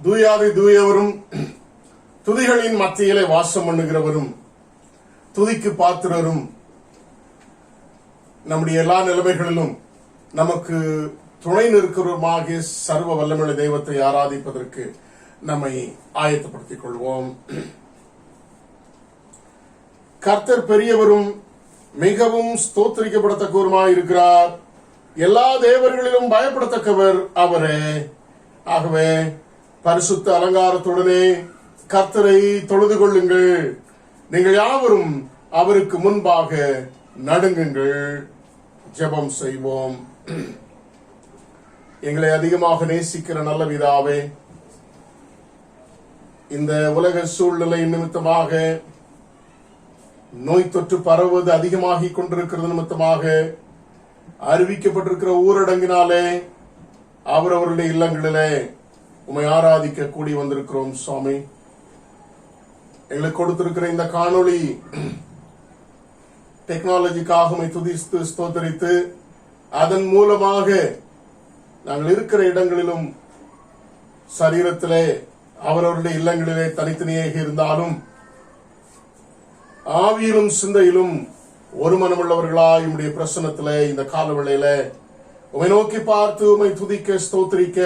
தூயாதி தூயவரும் துதிகளின் மத்தியிலே வாசம் பண்ணுகிறவரும் துதிக்கு பாத்திரரும் நம்முடைய எல்லா நிலைமைகளிலும் நமக்கு துணை நிற்கிறவருமாகிய சர்வ வல்லமையுள்ள தெய்வத்தை ஆராதிப்பதற்கு நம்மை ஆயத்தப்படுத்திக் கொள்வோம். கர்த்தர் பெரியவரும் மிகவும் ஸ்தோத்திரிக்கப்படத்தக்கவருமாய் இருக்கிறார். எல்லா தேவர்களிலும் பயப்படத்தக்கவர் அவரே. ஆகவே பரிசுத்த அலங்காரத்துடனே கர்த்தரை தொழுது கொள்ளுங்கள். நீங்கள் யாவரும் அவருக்கு முன்பாக நடுங்குங்கள். ஜெபம் செய்வோம். எங்களை அதிகமாக நேசிக்கிற நல்ல பிதாவே, இந்த உலக சூழ்நிலை நிமித்தமாக நோய் தொற்று பரவுவது அதிகமாகிக் கொண்டிருக்கிறது நிமித்தமாக அறிவிக்கப்பட்டிருக்கிற ஊரடங்கினாலே அவரவருடைய இல்லங்களிலே உம்மை ஆராதிக்க கூடி வந்திருக்கிறோம். சுவாமி, எங்களுக்கு கொடுத்திருக்கிற இந்த காணொளி டெக்னாலஜிக்காக உம்மை துதித்து ஸ்தோத்தரித்து அதன் மூலமாக நாங்கள் இருக்கிற இடங்களிலும் சரீரத்திலே அவரவருடைய இல்லங்களிலே தனித்தனியாக இருந்தாலும் ஆவியிலும் சிந்தையிலும் ஒரு மனமுள்ளவர்களாய் உம்முடைய பிரசன்னத்திலே இந்த காலவேளையில உம்மை நோக்கி பார்த்து உம்மை துதிக்க ஸ்தோத்திரிக்க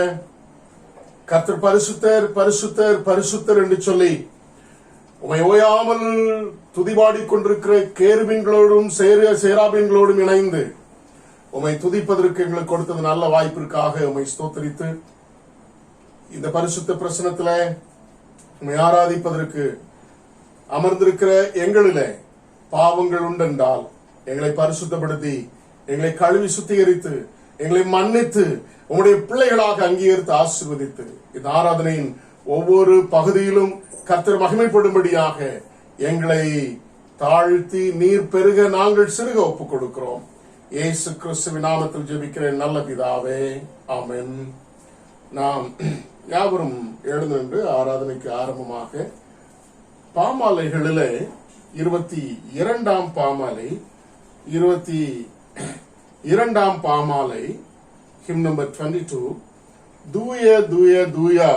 கர்த்தர் பரிசுத்தர் பரிசுத்தர் பரிசுத்தர் என்று சொல்லி உம்மை ஓயாமல் துதிபாடிக் கொண்டிருக்கிற கேருபீன்களோடும் சேராபீன்களோடும் இணைந்து உம்மை துதிப்பதற்கு எங்களுக்கு கொடுத்தது நல்ல வாய்ப்பிற்காக உம்மை ஸ்தோத்திரித்து இந்த பரிசுத்த பிரசனத்தில உம்மை ஆராதிப்பதற்கு அமர்ந்திருக்கிற எங்களிலே பாவங்கள் உண்டென்றால் எங்களை பரிசுத்தப்படுத்தி எங்களை கழுவி சுத்திகரித்து எங்களை மன்னித்து உம்முடைய பிள்ளைகளாக அங்கீகரித்து ஆசீர்வதித்து இந்த ஆராதனையின் ஒவ்வொரு பகுதியிலும் கர்த்தர் மகிமைப்படும்படியாக எங்களை தாழ்த்தி நீர் பெருக நாங்கள் சிறுக ஒப்புக் கொடுக்கிறோம். இயேசு கிறிஸ்துவின் நாமத்தில் ஜெபிக்கிறேன் நல்ல பிதாவே, ஆமென். நாம் யாவரும் எழுந்து ஆராதனைக்கு ஆரம்பமாக பாமாலைகளிலே 22ஆம் பாமாலை 22ஆம் பாமாலை ஹிம் நம்பர் 22 தூய தூய தூயா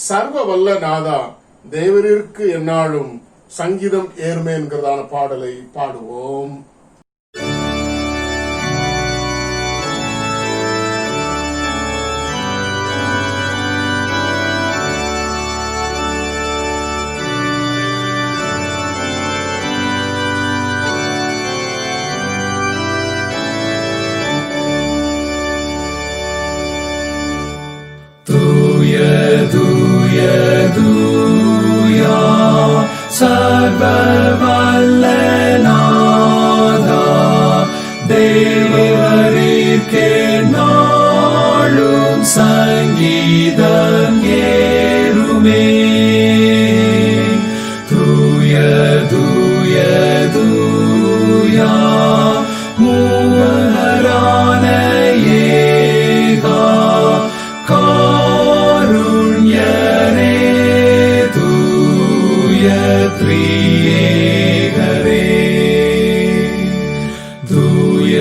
சர்வ வல்ல நாதா தேவரிற்கு எந்நாளும் சங்கீதம் ஏர்மே என்கிறதான பாடலை பாடுவோம். தூய தூயா சர்வ வல்ல நாதா தேவரிற்கு நாளும் சங்கீதம் ஏறுமே. தூய தூய தூயா மூவரான ஏகா திரியேகரே. தூய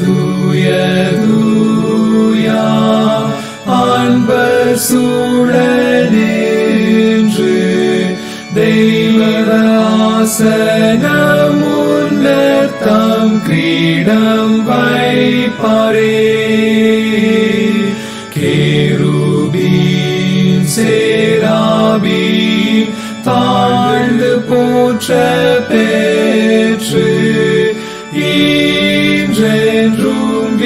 தூய தூயா அன்பர் சூழனின்று தெய்வதாசனம் முன்னர் தம் கிரீடம் வைப்பாரே. கேருபீன் சேராபீன் தாழ்ந்து போற்ற பெற்று ஈன்றென்றும்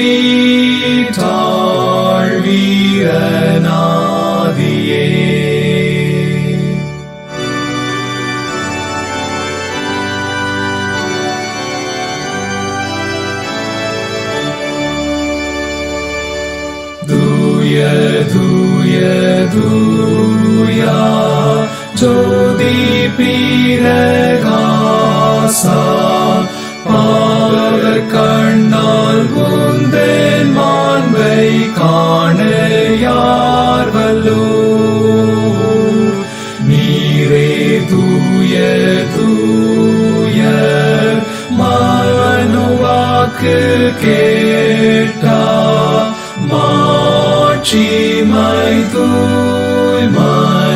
வீட்டாள் வீரநாதியே. தூய தூய தூயா ஜோதி பிரகாசா பாவர் கண்ணால் உந்தன் மாண்பை காண யார் வல்லோ. நீரே தூய தூய மனுவாக்கு கேட்டா மாட்சிமை தூய்மை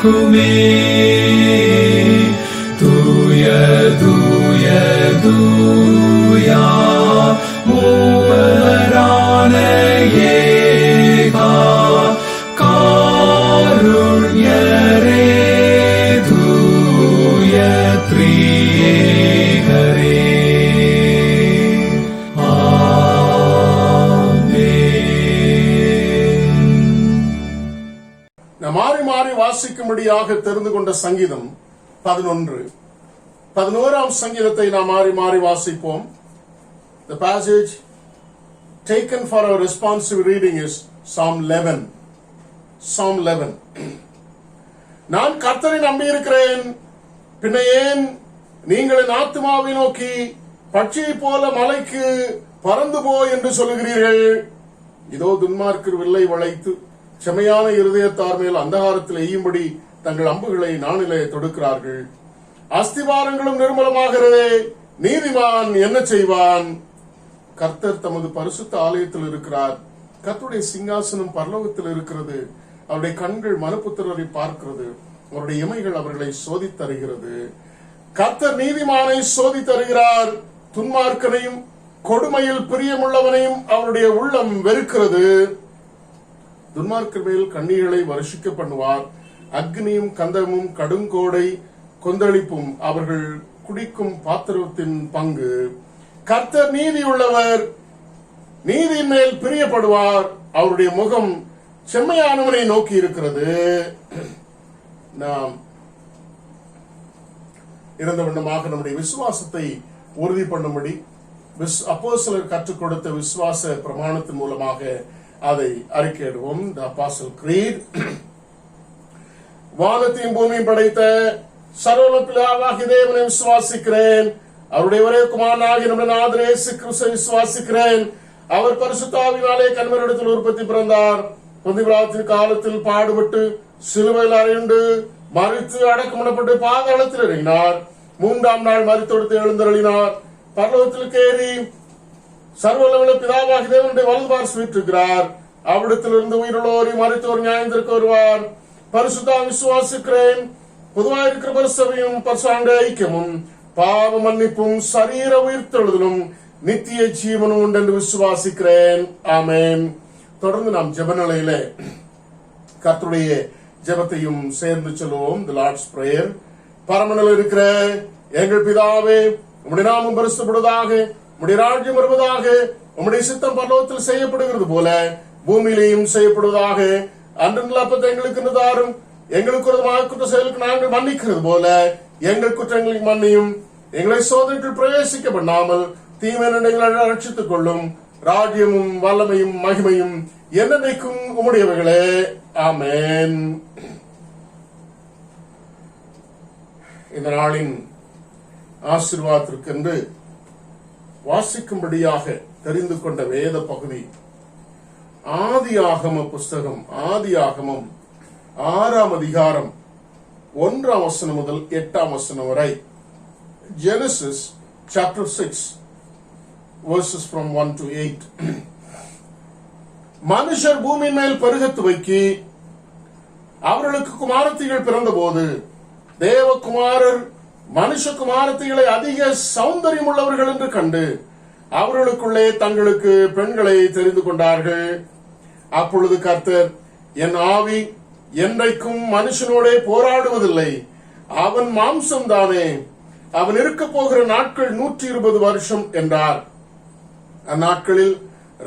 இருக்குமே. தூய தூய தூயா மூவரான ஏகா காருண்யரே தூய த்ரீகரே. மாறி மாறி வாசிக்கும்படியாக தெரிந்து கொண்ட சங்கீதம் 11 சங்கீதத்தை நாம் மாறி மாறி வாசிப்போம். The passage taken for our responsive reading is Psalm 11. Psalm 11. நான் கர்த்தரை நம்பியிருக்கிறேன், பின்ன ஏன் நீங்கள் என் ஆத்துமாவை நோக்கி பட்சியை போல மலைக்கு பறந்து போ என்று சொல்லுகிறீர்கள்? இதோ துன்மார்க்கர் வில்லை வளைத்து செமையான இருதயத்தார் மேல் அந்தகாரத்தில் எய்யும்படி தங்கள் அம்புகளை நாணிலே தொடுக்கிறார்கள். அஸ்திவாரங்களும் நிர்மலமாகிறதே, நீதிமான் என்ன செய்வான்? கர்த்தர் தமது பரிசுத்த ஆலயத்தில் இருக்கிறார். கர்த்தருடைய சிங்காசனம் பரலோகத்தில் இருக்கிறது. அவருடைய கண்கள் மனுபுத்திரரை பார்க்கிறது. அவருடைய இமைகள் அவர்களை சோதித்தருகிறது. கர்த்தர் நீதிமானை சோதித்தருகிறார். துன்மார்க்கனையும் கொடுமையில் பிரியமுள்ளவனையும் அவருடைய உள்ளம் வெறுக்கிறது. துன்மார்க்கர் மேல் கண்ணீர்களை வருஷிக்க பண்ணுவார். அக்னியும் கந்தகமும் கடுங்கோடை கொந்தளிப்பும் அவர்கள் குடிக்கும் பாத்திரத்தின் பங்கு. கர்த்தர் நீதி உள்ளவர், நீதியின் மேல் பிரியப்படுவார். அவருடைய முகம் செம்மையானவனை நோக்கி இருக்கிறது. நாம் இருந்த வண்ணமாக நம்முடைய விசுவாசத்தை உறுதி பண்ணும்படி அப்போஸ்தலர் கற்றுக் கொடுத்த விசுவாச பிரமாணத்தின் மூலமாக அதை அறிக்கையிடுவோம். The Apostle Creed. வானத்தையும் பூமியும் படைத்த சர்வ பிதாவாகிய தேவனை விசுவாசிக்கிறேன். அவருடைய ஒரே குமாரனாகிய நம்முடைய நாதர் இயேசு கிறிஸ்துவை விசுவாசிக்கிறேன். அவர் பரிசுத்த ஆவியினாலே கன்னிமரிடத்தில் உற்பத்தி பிறந்தார். பொந்திய பிலாத்தின் காலத்தில் பாடுபட்டு சிலுவையில் அறையுண்டு மரித்து அடக்கமிடப்பட்டு பாதாளத்தில் இறங்கினார். 3ஆம் நாள் மரித்தொடுத்து எழுந்தருளினார். பரலோகத்தில் ஏறி சர்வவல்ல பிதாவாகிய தேவனுடைய வலது பார்சலில் வீற்றிருக்கிறார். அவ்விடத்திலிருந்து உயிருள்ளோரை மரித்தோர் நியாயத்திற்கு வருவார். பரிசுத்த விசுவாசிக்கிறேன். பொதுவாயிருக்கிற பரிசபையும் பரிசுத்த ஐக்கியமும் பாவ மன்னிப்பும் சரீர உயிர்த்தெழுதலும் நித்திய ஜீவனும் உண்டு என்று விசுவாசிக்கிறேன். ஆமென். தொடர்ந்து நாம் ஜெப நிலையிலே கர்த்தருடைய ஜெபத்தையும் சேர்ந்து சொல்லுவோம். The Lord's Prayer. பரமனில் இருக்கிற எங்கள் பிதாவே, உம்முடைய நாமம் பரிசுத்தப்படுவதாக, உம்முடைய ராஜ்யம் வருவதாக, உம்முடைய சித்தம் பரலோகத்தில் செய்யப்படுகிறது போல பூமியிலேயும் செய்யப்படுவதாக. அன்றைய அப்பத்தை எங்களுக்கு தாரும். எங்களுக்கு ஒரு குற்ற செயலுக்கு நாங்கள் மன்னிக்கிறது போல எங்கள் குற்றங்களை மன்னியும். எங்களை சோதனைக்குள் பிரவேசிக்க பண்ணாமல் தீமையை ரட்சித்துக் கொள்ளும். ராஜ்யமும் வல்லமையும் மகிமையும் என்னைக்கும் உம்முடையவைகளே. ஆமென். இந்த நாளின் ஆசீர்வாதத்திற்கென்று வாசிக்கும்படியாக தெரிந்து கொண்ட வேத பகுதி ஆதியாகம புஸ்தகம். ஆதியாகமம் 6ஆம் அதிகாரம் 1ஆம் வசனம் முதல் 8ஆம் வசனம் வரை. Genesis chapter 6 verses from 1 to 8. மனுஷர் பூமியின் மேல் பெருகத் துவக்கி அவர்களுக்கு குமாரத்திகள் பிறந்த போது தேவகுமாரர் மனுஷ குமாரத்திகளை அதிக சௌந்தரியம் உள்ளவர்கள் என்று கண்டு அவர்களுக்குள்ளே தங்களுக்கு பெண்களை தெரிந்து கொண்டார்கள். அப்பொழுது கர்த்தர், என் ஆவி என்றைக்கும் மனுஷனோடே போராடுவதில்லை, அவன் மாம்சம் தானே, அவன் இருக்க போகிற நாட்கள் 120 வருஷம் என்றார். அந்நாட்களில்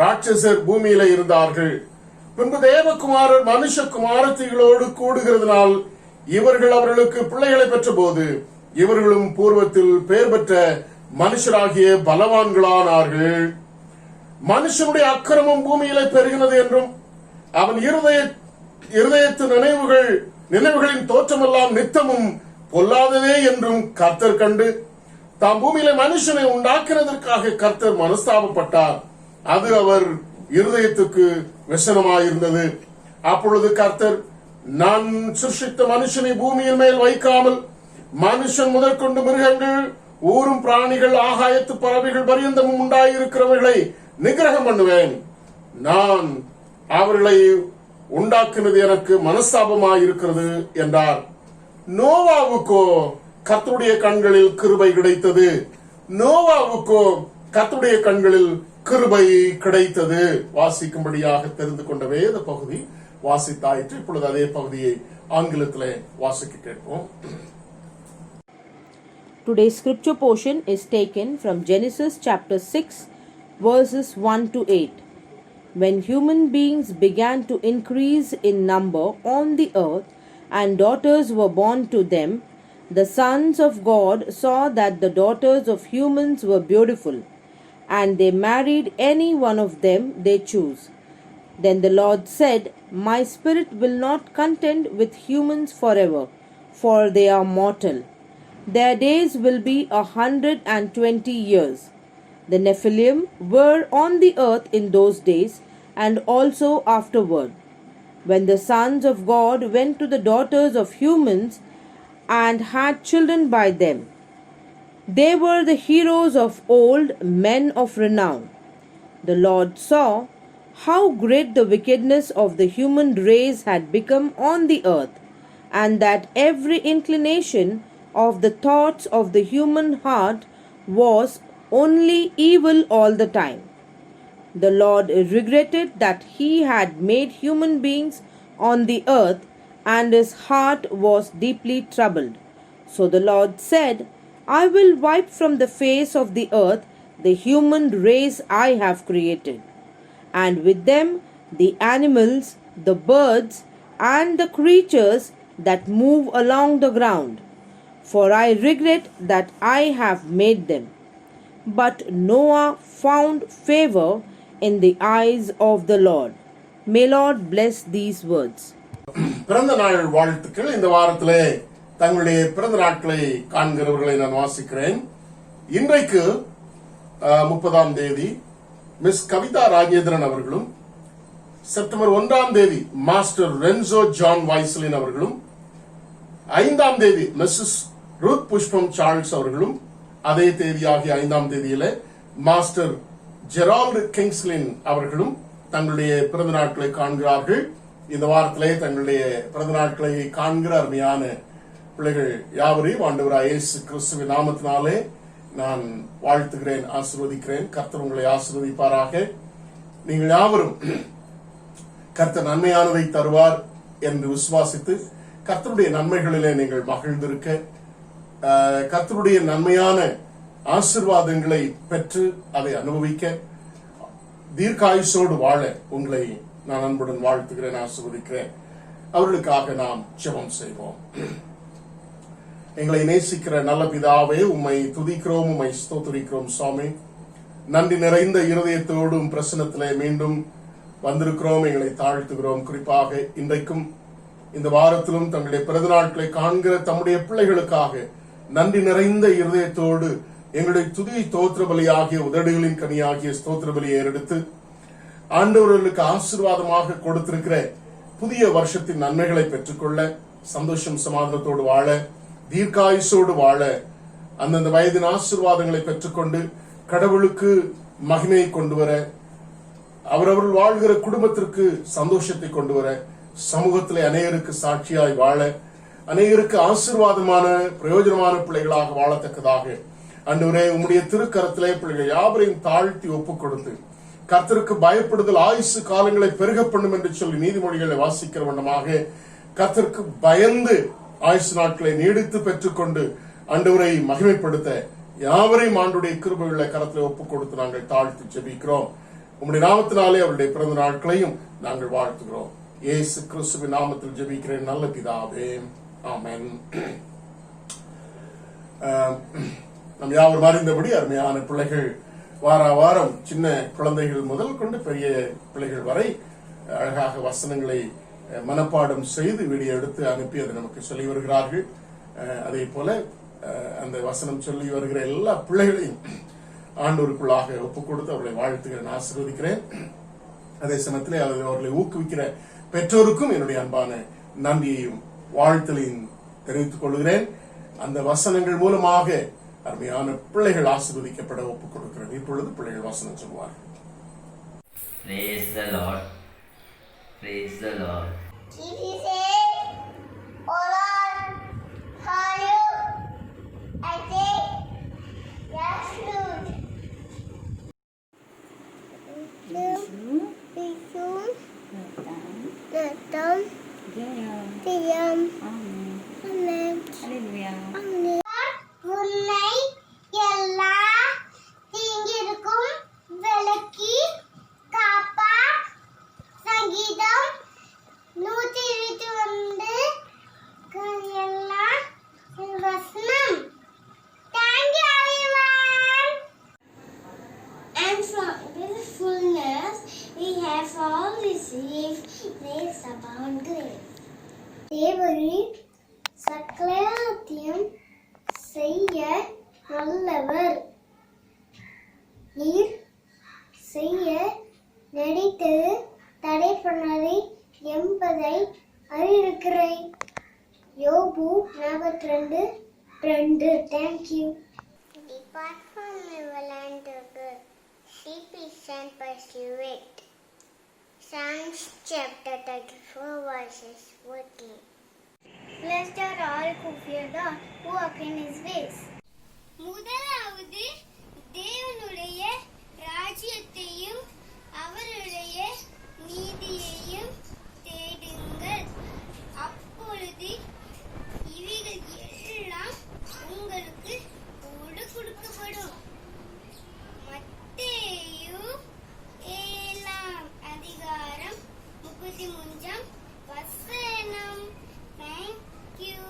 ராட்சசர் பூமியில இருந்தார்கள். பின்பு தேவகுமாரர் மனுஷ குமாரத்திகளோடு கூடுகிறதுனால் இவர்கள் அவர்களுக்கு பிள்ளைகளை பெற்ற போது இவர்களும் பூர்வத்தில் பெயர் பெற்ற மனுஷராகிய பலவான்களானார்கள். மனுஷனுடைய அக்கிரமம் பூமியிலே பெருகினது என்றும் அவன் இருதயத்து நினைவுகளின் தோற்றமெல்லாம் நித்தமும் பொல்லாததே என்றும் கர்த்தர் கண்டு தாம் பூமியில மனுஷனை உண்டாக்கினதற்காக கர்த்தர் மனஸ்தாபப்பட்டார். அது அவர் இருதயத்துக்கு व्यसனமாயிருந்தது. அப்பொழுது கர்த்தர், நான் சிருஷ்டித்த மனுஷனை பூமியின் மேல் வைக்காமல் மனுஷன் முதற்கொண்டு மிருகங்கள், ஊரும் பிராணிகள், ஆகாயத்து பறவைகள் பரியந்தமும் உண்டாயிருக்கிறவர்களை நிகிரகம் பண்ணுவேன். நான் அவர்களை உண்டாக்குனது எனக்கு மனஸ்தாபமாயிருக்கிறது என்றார். நோவாவுக்கோ கர்த்தருடைய கண்களில் கிருபை கிடைத்தது. நோவாவுக்கோ கர்த்தருடைய கண்களில் கிருபை கிடைத்தது. வாசிக்கும்படியாக தெரிந்து கொண்ட வேத பகுதி வாசித்தாயிற்று. இப்பொழுது அதே பகுதியை ஆங்கிலத்திலே வாசிக்க கேட்போம். Today's scripture portion is taken from Genesis chapter 6 verses 1 to 8. When human beings began to increase in number on the earth and daughters were born to them, the sons of God saw that the daughters of humans were beautiful, and they married any one of them they chose. Then the Lord said, My spirit will not contend with humans forever, for they are mortal. Their days will be 120 years. The Nephilim were on the earth in those days, and also afterward. When the sons of God went to the daughters of humans and had children by them, they were the heroes of old, men of renown. The Lord saw how great the wickedness of the human race had become on the earth, and that every inclination of the thoughts of the human heart was only evil all the time. The Lord regretted that he had made human beings on the earth, and his heart was deeply troubled. So the Lord said, I will wipe from the face of the earth the human race I have created, and with them the animals, the birds, and the creatures that move along the ground. For I regret that I have made them. But Noah found favor in the eyes of the Lord. May Lord bless these words. பிறந்த நாள் வாழ்த்துக்கள். இந்த வாரத்திலே தங்களுடைய பிறந்த நாட்களை காண்கிறவர்களை நான் வாசிக்கிறேன். இன்றைக்கு 30ஆம் தேதி மிஸ் கவிதா ராஜேந்திரன் அவர்களும், செப்டம்பர் 1ஆம் தேதி மாஸ்டர் ரென்சோ ஜான் வைஸ்லின் அவர்களும், 5ஆம் தேதி மிஸ்ஸஸ் ரூத் புஷ்பம் சார்ல்ஸ் அவர்களும், அதே தேதியாகிய 5ஆம் தேதியில மாஸ்டர் ஜெரால்டு கிங்ஸ்லின் அவர்களும் தங்களுடைய பிறந்த நாட்களை காண்கிறார்கள். இந்த வாரத்திலே தங்களுடைய பிறந்த நாட்களை காண்கிற அருமையான பிள்ளைகள் யாவரையும் ஆண்டவராகிய இயேசு கிறிஸ்துவின் நாமத்தினாலே நான் வாழ்த்துகிறேன், ஆசீர்வதிக்கிறேன். கர்த்தர் உங்களை ஆசீர்வதிப்பாராக. நீங்கள் யாவரும் கர்த்தர் நன்மையானதை தருவார் என்று விசுவாசித்து கர்த்தருடைய நன்மைகளிலே நீங்கள் மகிழ்ந்திருக்க, கர்த்தருடைய நன்மையான ஆசீர்வாதங்களை பெற்று அதை அனுபவிக்க, தீர்க்காயுசோடு வாழ உங்களை நான் அன்புடன் வாழ்த்துகிறேன், ஆசீர்வதிக்கிறேன். அவர்களுக்காக நாம் ஜெபம் செய்வோம். எங்களை நேசிக்கிற நல்ல பிதாவே, உம்மை துதிக்கிறோம், உம்மை ஸ்தோத்திரிக்கிறோம் சுவாமி. நன்றி நிறைந்த இருதயத்தோடும் பிரசனத்திலே மீண்டும் வந்திருக்கிறோம். எங்களை தாழ்த்துகிறோம். குறிப்பாக இன்றைக்கும் இந்த வாரத்திலும் தங்களுடைய பிறந்த நாட்களை காண்கிற தம்முடைய பிள்ளைகளுக்காக நன்றி நிறைந்த இருதயத்தோடு எங்களுடைய துதி ஸ்தோத்திர பலியாகிய உதடுகளின் கனியாகிய ஸ்தோத்திர பலியை எடுத்து ஆண்டவர்களுக்கு ஆசீர்வாதமாக கொடுத்திருக்கிற புதிய வருஷத்தின் நன்மைகளை பெற்றுக்கொள்ள, சந்தோஷம் சமாதானத்தோடு வாழ, தீர்க்காயுசோடு வாழ, அந்தந்த வயதின் ஆசீர்வாதங்களை பெற்றுக்கொண்டு கடவுளுக்கு மகிமையை கொண்டு வர, அவரவர்கள் வாழ்கிற குடும்பத்திற்கு சந்தோஷத்தை கொண்டு வர, சமூகத்திலே அநேகருக்கு சாட்சியாய் வாழ, அநேகருக்கு ஆசீர்வாதமான பிரயோஜனமான பிள்ளைகளாக வாழத்தக்கதாக ஆண்டவரே உம்முடைய திருக்கரத்திலே பிள்ளைகள் யாவரையும் தாழ்த்தி ஒப்புக் கொடுத்து, கர்த்தருக்கு பயப்படுதல் ஆயுசு காலங்களை பெருக பண்ணும் என்று சொல்லி நீதிமொழிகளை வாசிக்கிற வண்ணமாக கர்த்தருக்கு பயந்து ஆயுசு நாட்களை நீடித்து பெற்றுக்கொண்டு ஆண்டவரை மகிமைப்படுத்த யாவரையும் ஆண்டுடைய கிருபைகளை கரத்திலே ஒப்புக் கொடுத்து நாங்கள் தாழ்த்தி ஜெபிக்கிறோம். உம்முடைய நாமத்தினாலே அவருடைய பிறந்த நாட்களையும் நாங்கள் வாழ்த்துகிறோம். இயேசு கிறிஸ்துவின் நாமத்தில் ஜெபிக்கிறேன் நல்ல பிதாவே, ஆமென். நம் யாவரும் அறிந்தபடி அருமையான பிள்ளைகள் வார வாரம் சின்ன குழந்தைகள் முதல் கொண்டு பெரிய பிள்ளைகள் வரை அழகாக வசனங்களை மனப்பாடம் செய்து வீடியோ எடுத்து அனுப்பி அதை நமக்கு சொல்லி வருகிறார்கள். அதே போல அந்த வசனம் சொல்லி வருகிற எல்லா பிள்ளைகளையும் ஆண்டோருக்குள்ளாக ஒப்புக் கொடுத்து அவர்களை வாழ்த்துகிறேன், ஆசீர்வதிக்கிறேன். அதே சமயத்திலே அவர்களை ஊக்குவிக்கிற பெற்றோருக்கும் என்னுடைய அன்பான நன்றியையும் வாழ்த்தலையும் தெரிவித்துக் கொள்கிறேன். அந்த வசனங்கள் மூலமாக அருமையான பிள்ளைகள் ஆசீர்வதிக்கப்பட ஒப்புக் கொடுக்கிறேன். இப்பொழுது பிள்ளைகள் வசனம் சொல்வார்கள். Praise the Lord. Praise the Lord. உன்னை எல்லா தீங்கிற்கும் விலக்கி காப்பார். சங்கீதம் 122 எல்லாம் வசனம். Thank you everyone. And from this fullness we have all received grace upon grace. தேவரீர் சகலத்தையும் செய்ய வல்லவர். நீர் செய்ய நினைத்தது தடைப்படாதே என்பதை அறிந்திருக்கிறேன். யோபு 42:2. Thank you. Depart from evil and do good. Seek peace and pursue it. Psalms chapter 34 verses 14. Blessed are all who fear God, who walk in His ways. முதலாவது தேவனுடைய ராஜ்யத்தையும் அவருடைய நீதியையும் தேடுங்கள், அப்பொழுது இவைகள் எல்லாம் உங்களுக்கு கொடுக்கப்படும். மத்தேயு 7:33 Thank you.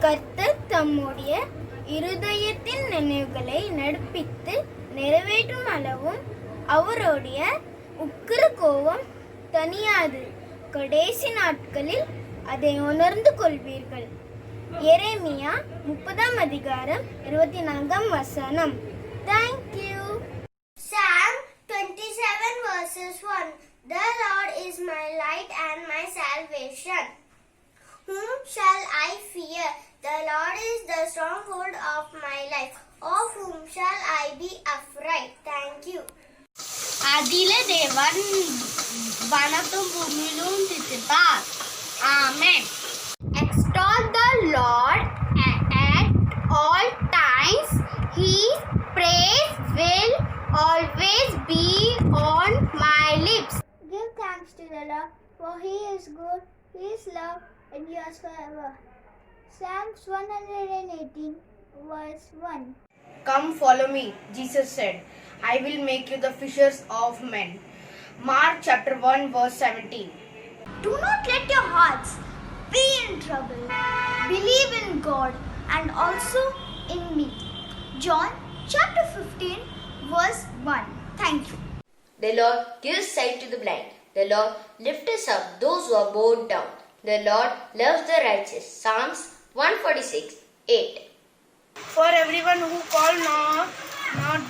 கர்த்தர் தம்முடைய இருதயத்தின் நினைவுகளை நடப்பித்து நிறைவேற்றும் அளவும் அவருடைய உக்கிர கோபம் தணியாது. கடைசி நாட்களில் அதை உணர்ந்து கொள்வீர்கள். எரேமியா 30:24. Thank you. Psalm 27 verses 1. The Lord is my light and my salvation. Whom shall I fear? The Lord is the stronghold of my life. Of whom shall I be afraid? Thank you. அதிலே தேவன் வனத்தும் பூமியிலும் தித்திப்பார். Amen. Extol the Lord at all times. His praise will always be on my lips. Give thanks to the Lord, for He is good. His love endures forever. Psalms 118 verse 1. Come follow me, Jesus said. I will make you the fishers of men. Mark chapter 1 verse 17. Do not let your hearts be in trouble. Believe in God and also in me. John chapter 15 verse 1. Thank you. The Lord gives sight to the blind. The Lord lifts up those who are bowed down. The Lord loves the righteous. Psalms 146:8. For everyone who call not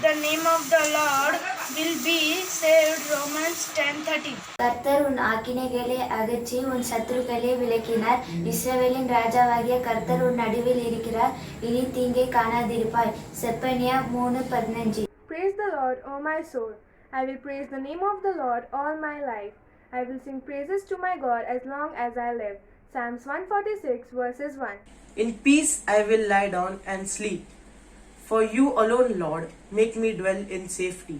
the name of the Lord will be saved. Romans 10:30. கர்த்தர் உன் ஆக்கினைகளை அகற்றி உன் சத்துருக்களை விலக்கினார். இஸ்ரவேலின் ராஜாவாகிய கர்த்தர் உன் நடுவில் இருக்கிறார். இனி தீங்கை காணாதிருப்பாய். Zephaniah 3:15. Praise the Lord, O my soul. I will praise the name of the Lord all my life. I will sing praises to my God as long as I live. Psalms 146 verses 1. In peace I will lie down and sleep. For you alone, Lord, make me dwell in safety.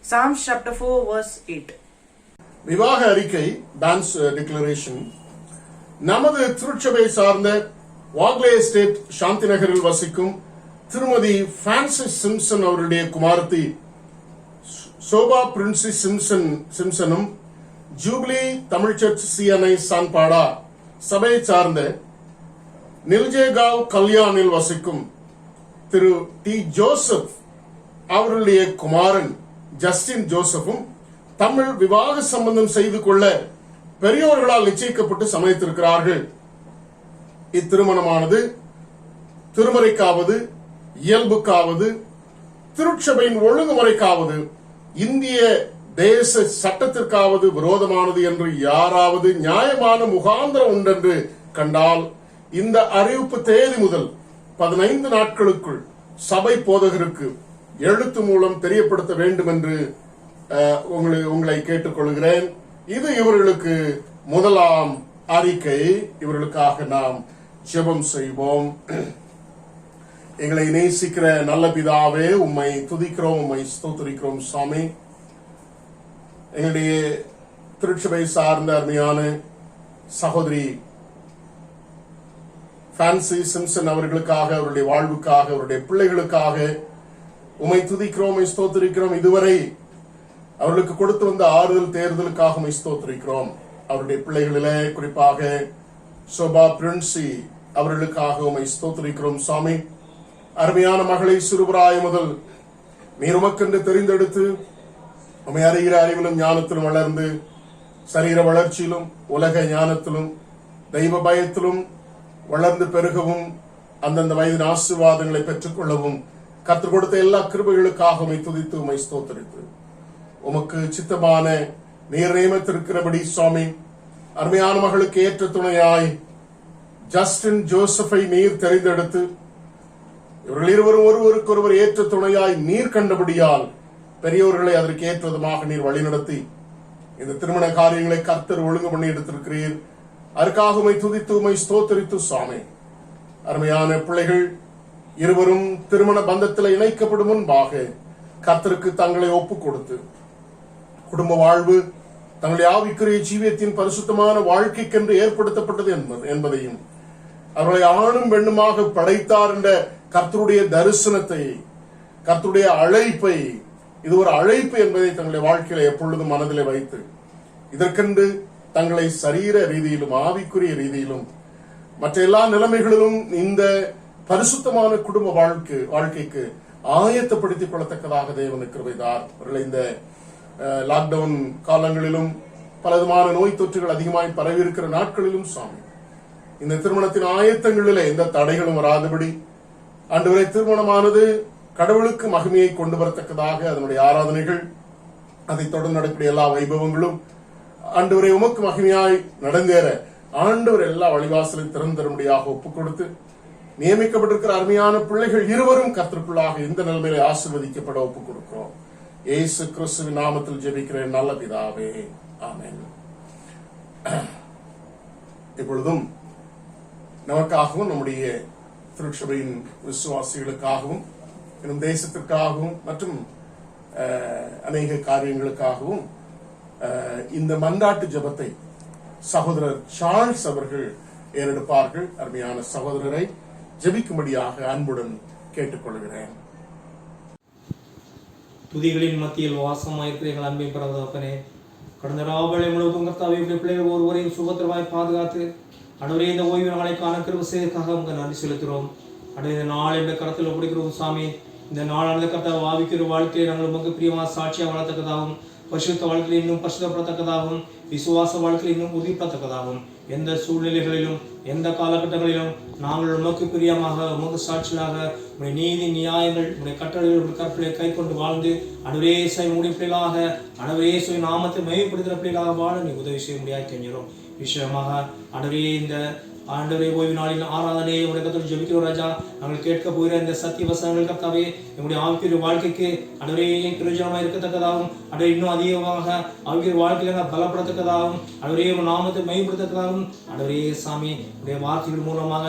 Psalms chapter 4 verse 8. விவாக அறிக்கை dance declaration. நமது திருச்சபை சார்ந்த வாக்லே estate சாந்தி நகரில் வசிக்கும் திருமதி Francis Simpson அவருடைய குமாரத்தி Shobha Francis சிம்சனும் Jubilee Tamil church CNI Sanpada சபை சார்ந்த நில்ஜேகாவ் கல்யாணில் வசிக்கும் திரு டி ஜோசப் அவருடைய குமாரன் ஜஸ்டின் ஜோசப்பும் தமிழ் விவாக சம்பந்தம் செய்து கொள்ள பெரியோர்களால் நிச்சயிக்கப்பட்டு சம்மதித்திருக்கிறார்கள். இத்திருமணமானது திருமறைக்காவது இயல்புக்காவது திருச்சபையின் ஒழுங்குமுறைக்காவது இந்திய தேச சட்டத்திற்காவது விரோதமானது என்று யாராவது நியாயமான முகாந்திரம் உண்டென்று கண்டால் இந்த அறிவிப்பு தேதி முதல் 15 நாட்களுக்குள் சபை போதகருக்கு எழுத்து மூலம் தெரியப்படுத்த வேண்டும் என்று உங்களை கேட்டுக்கொள்கிறேன். இது இவர்களுக்கு முதலாம் அறிக்கை. இவர்களுக்காக நாம் ஜெபம் செய்வோம். எங்களை நேசிக்கிற நல்ல பிதாவே, உம்மை துதிக்கிறோம், உம்மை ஸ்தோத்திரிக்கிறோம். சாமி, எங்களுடைய திருச்சபை சார்ந்த அருமையான சகோதரி பிரான்சி சிம்சன் அவர்களுக்காக, அவருடைய வாழ்வுக்காக, அவருடைய பிள்ளைகளுக்காக உமை துதிக்கிறோம், உமை ஸ்தோத்திரிக்கிறோம். இதுவரை அவர்களுக்கு கொடுத்து வந்த ஆறுதல் தேர்தலுக்காக உமை ஸ்தோத்திரிக்கிறோம். அவருடைய பிள்ளைகளிலே குறிப்பாக சோபா பிரின்சி அவர்களுக்காக உமை ஸ்தோத்திரிக்கிறோம். சுவாமி, அருமையான மகளை சிறுபிராயம் முதல் நீர் உமக்கென்று தெரிந்தெடுத்து உமை அறிகிற அறிவிலும் ஞானத்திலும் வளர்ந்து சரீர வளர்ச்சியிலும் உலக ஞானத்திலும் தெய்வ பயத்திலும் வளர்ந்து பெருகவும் அந்தந்த வயதின் ஆசீர்வாதங்களை பெற்றுக் கொள்ளவும் கற்றுக் கொடுத்த எல்லா கிருபைகளுக்காக உமை துதித்து உமை ஸ்தோத்திரித்து உமக்கு சித்தமான நீர் நியமித்திருக்கிறபடி சுவாமி, அருமையான மகளுக்கு ஏற்ற துணையாய் ஜஸ்டின் ஜோசப்பை நீர் தெரிந்தெடுத்து இவர்கள் இருவரும் ஒருவருக்கொருவர் ஏற்ற துணையாய் நீர் கண்டபடியால் பெரியோர்களை அதற்கு ஏற்றதுமாக நீர் வழிநடத்தி இந்த திருமண காரியங்களை கர்த்தர் ஒழுங்கு பண்ணி எடுத்திருக்கிறீர். அதற்காக உமை துதித்து உமை ஸ்தோத்திரித்து சுவாமி, அருமையான பிள்ளைகள் இருவரும் திருமண பந்தத்தில் இணைக்கப்படும் முன்பாக கர்த்தருக்கு தங்களை ஒப்புக் கொடுத்து குடும்ப வாழ்வு தங்களுடைய ஆவிக்குரிய ஜீவியத்தின் பரிசுத்தமான வாழ்க்கைக்கென்று ஏற்படுத்தப்பட்டது என்பதையும் அவர்களை ஆணும் பெண்ணுமாக படைத்தார் என்ற கர்த்தருடைய தரிசனத்தை, கர்த்தருடைய அழைப்பை, இது ஒரு அழைப்பு என்பதை தங்களுடைய வாழ்க்கையில எப்பொழுதும் மனதிலே வைத்து இதற்கென்று தங்களை சரீர ரீதியிலும் ஆவிக்குரிய ரீதியிலும் மற்ற எல்லா நிலைமைகளிலும் இந்த பரிசுத்தமான குடும்ப வாழ்க்கைக்கு ஆயத்தப்படுத்திக் கொள்ளத்தக்கதாக தேவனுக்கு கிருபைதார். அவர்களை இந்த லாக்டவுன் காலங்களிலும் பலவிதமான நோய் தொற்றுகள் அதிகமாய் பரவி இருக்கிற நாட்களிலும் சுவாமி, இந்த திருமணத்தின் ஆயத்தங்களிலே எந்த தடைகளும் வராதபடி ஆண்டவரை திருமணமானது கடவுளுக்கு மகிமையை கொண்டு வரத்தக்கதாக அதனுடைய ஆராதனைகள், அதை தொடர்ந்து நடக்கூடிய எல்லா வைபவங்களும் ஆண்டவரை உமக்கு மகிமையாய் நடந்தேற ஆண்டவர் எல்லா வழிவாசலையும் திறந்தரும்படியாக ஒப்புக் கொடுத்து நியமிக்கப்பட்டிருக்கிற அருமையான பிள்ளைகள் இருவரும் கர்த்தருக்குள்ளாக இந்த நிலைமையில ஆசீர்வதிக்கப்பட ஒப்புக் கொடுக்கிறோம். இயேசு கிறிஸ்துவின் நாமத்தில் ஜெபிக்கிறேன் நல்ல பிதாவே, ஆமென். இப்பொழுதும் நமக்காகவும் நம்முடைய திருச்சபையின் விசுவாசிகளுக்காகவும் இன்னும் தேசத்திற்காகவும் மற்றும் அநேக காரியங்களுக்காகவும் இந்த மன்றாட்டு ஜெபத்தை சகோதரர் சார்ல்ஸ் அவர்கள் ஏறெடுப்பார்கள். அருமையான சகோதரரை ஜெபிக்கும்படியாக அன்புடன் கேட்டுக்கொள்கிறேன். துதிகளின் மத்தியில் வாசமாயிருக்கிற எங்கள் அன்பின் பிரதப்பனே, கடந்த ராவலை முழுவதும் கர்த்தாவே பிள்ளைகள் ஒருவரையும் சுபத்திரமாய் பாதுகாத்து அன்றுவரே இந்த ஓய்வு நாளை காண கிருபை செய்ததற்காக உங்களுக்கு நன்றி செலுத்துகிறோம். அன்றைய இந்த நாள் என்ற கரத்தில் ஒப்படைக்கிறோம் சாமி. இந்த நாளானது கர்த்தாவை ஆவிக்கிற வாழ்க்கையை நாங்கள் உமக்கு பிரியமாக சாட்சியாக வளர்த்தக்கதாகவும், பரிசுத்த வாழ்க்கையில் இன்னும் பரிசுத்தப்படத்தக்கதாகவும், விசுவாச வாழ்க்கையில் இன்னும் உறுதிப்படத்தக்கதாகவும், எந்த சூழ்நிலைகளிலும் எந்த காலகட்டங்களிலும் நாங்கள் உமக்கு பிரியமாக உமக்கு சாட்சியாக உடைய நீதி நியாயங்கள் உடைய கட்டளைகள் கற்பனை கை கொண்டு வாழ்ந்து அனுரேசை முடிப்பிலாக அனுரேசை நாமத்தை மையப்படுத்துகிற பிள்ளைகளாக வாழ நீ உதவி செய்ய முடியாது கெஞ்சிரும். விஷயமாக அனுரே இந்த ஆண்டவரே ஓய்வு நாளில் ஆராதனையை உடைய கத்தோடு ஜெபிக்கிறோம் ராஜா. நாங்கள் கேட்க போகிற இந்த சத்திய வசனங்கள் கர்த்தாவே எங்களுடைய ஆவிக்குரிய வாழ்க்கைக்கு அன்றைய பிரயோஜனமாக இருக்கத்தக்கதாகவும், அன்றைய இன்னும் அதிகமாக ஆவிக்குரிய வாழ்க்கையில பலப்படத்தக்கதாகவும், அன்றைய நாமத்தை மையப்படுத்தக்கதாகவும், அன்றைய சாமி உடைய வார்த்தைகள் மூலமாக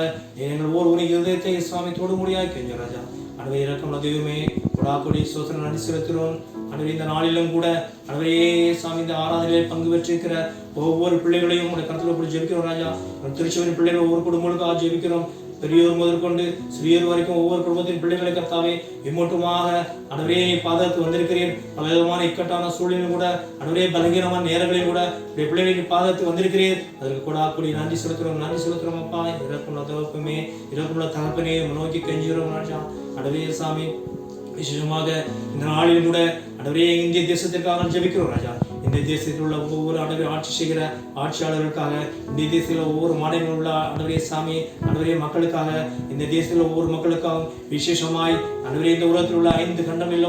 எங்கள் ஒவ்வொரு இருதயத்தை சுவாமி தொட முடியாது கெஞ்ச ராஜா. அன்றைய இறக்கம் தெய்வமே கொடாக்கொடி சோதனை நன்றி செலுத்துகிறோம். அன்றைய இந்த நாளிலும் கூட அன்றைய சாமி இந்த ஆராதனையில் பங்கு பெற்றிருக்கிற ஒவ்வொரு பிள்ளைகளையும் உடைய கருத்துல போய் ஜெபிக்கிறோம் ராஜா. திருச்சபையின் பிள்ளைகள் ஒவ்வொரு குடும்பங்களுக்காக ஜெபிக்கிறோம். பெரியோர் முதற்கொண்டு சிறியோர் வரைக்கும் ஒவ்வொரு குடும்பத்தின் பிள்ளைகளை கர்த்தாவே இம்மட்டுமாக அன்றைய பாதத்துக்கு வந்திருக்கிறேன். பல விதமான இக்கட்டான சூழ்நிலையும் கூட அன்றைய பலகீனமான நேரங்களில் கூட பிள்ளைகளின் பாதத்துக்கு வந்திருக்கிறேன். அதற்கு கூட கூடி நன்றி செலுத்துறோம். நன்றி செலுத்துறோம் அப்பா. இறக்குள்ள தகப்பமே, இறக்குள்ள தகப்பனே நோக்கி கெஞ்சுகிறோம் ராஜா. அன்றைய சாமி விசேஷமாக இந்த நாளில் கூட அன்றைய இந்திய தேசத்திற்காக ஜெபிக்கிறோம் ராஜா. இந்த தேசத்தில் உள்ள ஒவ்வொரு அன்றைய ஆட்சி செய்கிற ஆட்சியாளர்களுக்காக, இந்த தேசத்தில் ஒவ்வொரு மாநிலங்களில் உள்ள அன்றைய சாமி அன்றைய மக்களுக்காக, இந்த தேசத்தில் ஒவ்வொரு மக்களுக்காகவும் விசேஷமாய் அன்றைய இந்த உலகத்தில் உள்ள 5 கண்டங்களில்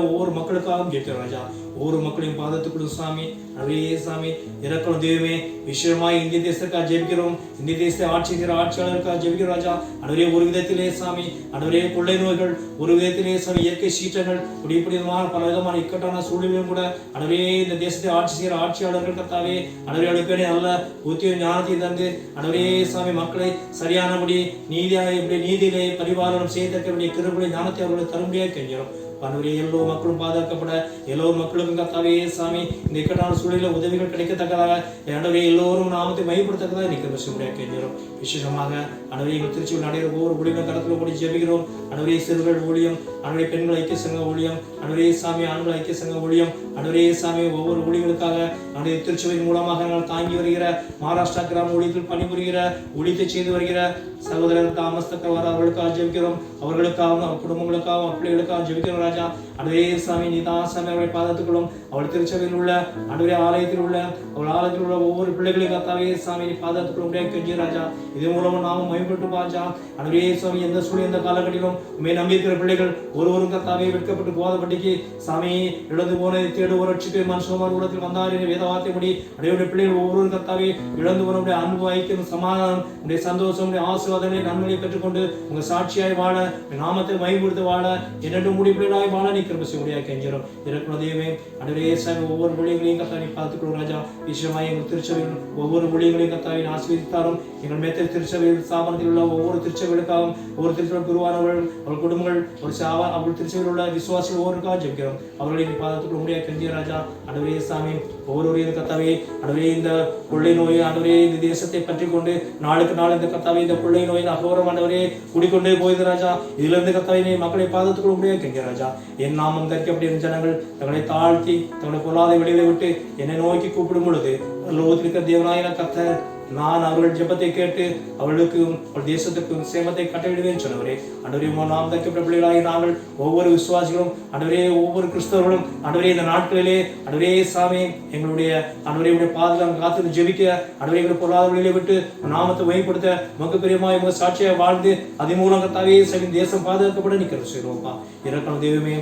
ஒவ்வொரு மக்களுக்காகவும் ஜெபிக்கிறோம் ராஜா. ஒவ்வொரு மக்களின் பாதத்துக்குள்ள சாமி அன்றைய சாமி இறக்கணும் தெய்வமே. விஷயமாய் இந்திய தேசத்துக்காக ஜெபிக்கிறோம். இந்திய தேசத்தை ஆட்சிக்கிற ஆட்சியாளருக்காக ஜெபிக்கிறோம் ராஜா. அன்றைய ஒரு விதத்திலே சாமி அன்றைய கொள்ளை நோய்கள், ஒரு விதத்திலே சாமி இயற்கை சீற்றங்கள், இப்படிமான பல விதமான இக்கட்டான சூழ்நிலையும் கூட அன்றைய இந்த தேசத்தை ஆட்சி செய்கிற ஆட்சியாளர்கள் கர்த்தாவே அன்றைய பேரை நல்ல புத்திய ஞானத்தை தந்து அன்றைய சாமி மக்களை சரியானபடி நீதியிலே பரிபாலனம் செய்தற்கக்கூடிய கிருபை ஞானத்தை அவர்களுக்கு தரும்படியாக கெஞ்சுகிறோம். ஆண்டவரே எல்லோ மக்களும் பாதுகாக்கப்பட எல்லோரும் மக்களுக்கும் கர்த்தாவே சாமி இந்த இக்கட்டான சூழலில் உதவிகள் கிடைக்கத்தக்கதாக ஆண்டவரே எல்லோரும் நாமத்தை மையப்படுத்தக்கதாக நிற்கிற முடியாது கெஞ்சுகிறோம். விசேஷமாக ஆண்டவரே எங்கள் திருச்சியில் நடைபெறும் ஒவ்வொரு ஊழியம் கருத்தில் கூடி ஜெபிக்கிறோம். ஆண்டவரே சிறுகள் ஊழியம், ஆண்டவரே பெண்கள் ஐக்கிய சங்க ஊழியம், ஆண்டவரே சாமி ஆண்கள் ஐக்கிய சங்க ஊழியம், ஆண்டவரே சாமி ஒவ்வொரு ஊழியர்களுக்காக ஆண்டவரே திருச்சபையின் மூலமாக நாங்கள் தாங்கி வருகிற மகாராஷ்டிரா கிராம ஊழியத்தில் பணிபுரிகிற ஊழியத்தை செய்து வருகிற சகோதரர் தாமஸ் தக்கவாறு அவர்களுக்காக ஜெபிக்கிறோம். அவர்களுக்காகவும் குடும்பங்களுக்காகவும் பிள்ளைகளுக்காக ஜெபிக்கிறோம் ராஜா. ஆண்டவரே சாமி நீதான் சாமி அவருடைய பாதத்துக்களும் அவள் திருச்சபையில் உள்ள ஆண்டவரே ஆலயத்தில் உள்ள அவள் ஆலயத்தில் உள்ள ஒவ்வொரு பிள்ளைகளுக்கு கர்த்தாவே சாமி நீ பாதத்துக்களும் கெஞ்சி ராஜா. இது மூலமா நாமும் மயப்பட்டு பாஜா. ஆண்டவரே சாமி எந்த சூழ்நிலை எந்த காலகட்டத்திலும் உண்மை நம்பியிருக்கிற பிள்ளைகள் ஒருவரும் கர்த்தாவே வெட்கப்பட்டு போதபடிக்கு சாமி இழந்து போன தேடு ஒரு ரட்சிப்பு மனுஷமார் உலகத்தில் வந்தார் என்ற வேதவார்த்தைப்படி அடையுடைய பிள்ளைகள் ஒவ்வொரு கர்த்தாவே இழந்து போன அன்பு ஐக்கியம் சமாதானம் உடைய சந்தோஷம் ஆசீர்வாதங்களை நன்மையை பெற்றுக்கொண்டு உங்க சாட்சியாய் வாழ நாமத்தை மயப்படுத்த வாழ என்னென்று முடி பிள்ளைகளாய் வாழ நீ கிருபை செய்ய கெஞ்சிரும். இருக்கிற தெய்வமே ஆண்டவரே சாமி ஒவ்வொரு ஊழியங்களையும் கர்த்தாவை பார்த்துக்கொள்ளும் ராஜா. விஷயமாய் எங்கள் திருச்சபையில் ஒவ்வொரு ஊழியங்களையும் கர்த்தாவை ஆசீர்வதித்தாரும். எங்கள் மேத்த திருச்சபையில் ஸ்தாபனத்தில் உள்ள ஒவ்வொரு திருச்சபைகளுக்காகவும் ஒவ்வொரு திருச்சபை குருவானவர்கள் அவர்கள் குடும்பங்கள் ஒரு அவர்கள் திருச்சபையில் உள்ள விசுவாசிகள் ஒவ்வொருக்காக ஜெபிக்கிறோம். அவர்களை பாதத்துக்குள்ள முடியாது கெஞ்சிய ராஜா. ஆண்டவரே சாமி ஒவ்வொருவரையும் கர்த்தாவே ஆண்டவரே இந்த கொள்ளை நோய் ஆண்டவரே இந்த தேசத்தை பற்றி கொண்டு நாளுக்கு நாள் இந்த கர்த்தாவே இந்த கொள்ளை நோயின் அகோரம் ஆண்டவரே குடிக்கொண்டே போயுது ராஜா. இதுல இருந்து கர்த்தாவே மக்களை பாதத்துக்குள்ள முடியாது கெஞ்சிய ராஜா. என் நாமம் தரிக்கப்பட்ட ஜனங்கள் தங்களை தாழ்த்தி தங்களை பொல்லாத வெளியில விட்டு என்னை நோக்கி கூப்பிடும் பொழுது லோகத்தில் இருக்கிற தேவனாயின கர்த்தர் நான் அவர்கள் ஜெபத்தை கேட்டு அவர்களுக்கும் அவள் தேசத்துக்கும் சேமத்தை கட்டவிடுவேன் சொன்னவரே. ஆண்டவரே நாம் தரிக்கப்பட்ட பிள்ளைகளாகி நாங்கள் ஒவ்வொரு விசுவாசிகளும் ஆண்டவரே ஒவ்வொரு கிறிஸ்தவர்களும் ஆண்டவரே இந்த நாட்களிலே ஆண்டவரே சாமி எங்களுடைய ஆண்டவரே பாதுகாப்பு காத்து ஜெபிக்க ஆண்டவரே எங்களை பொருளாதார வழியிலே விட்டு நாமத்தை வகைப்படுத்த மிக பெரியமாக இவங்க சாட்சியாக வாழ்ந்து அதன் மூலம் கர்த்தாவே தேசம் பாதுகாக்கப்பட நிற்கிறது செய்வோம்ப்பா. இறக்கணும் தெய்வமே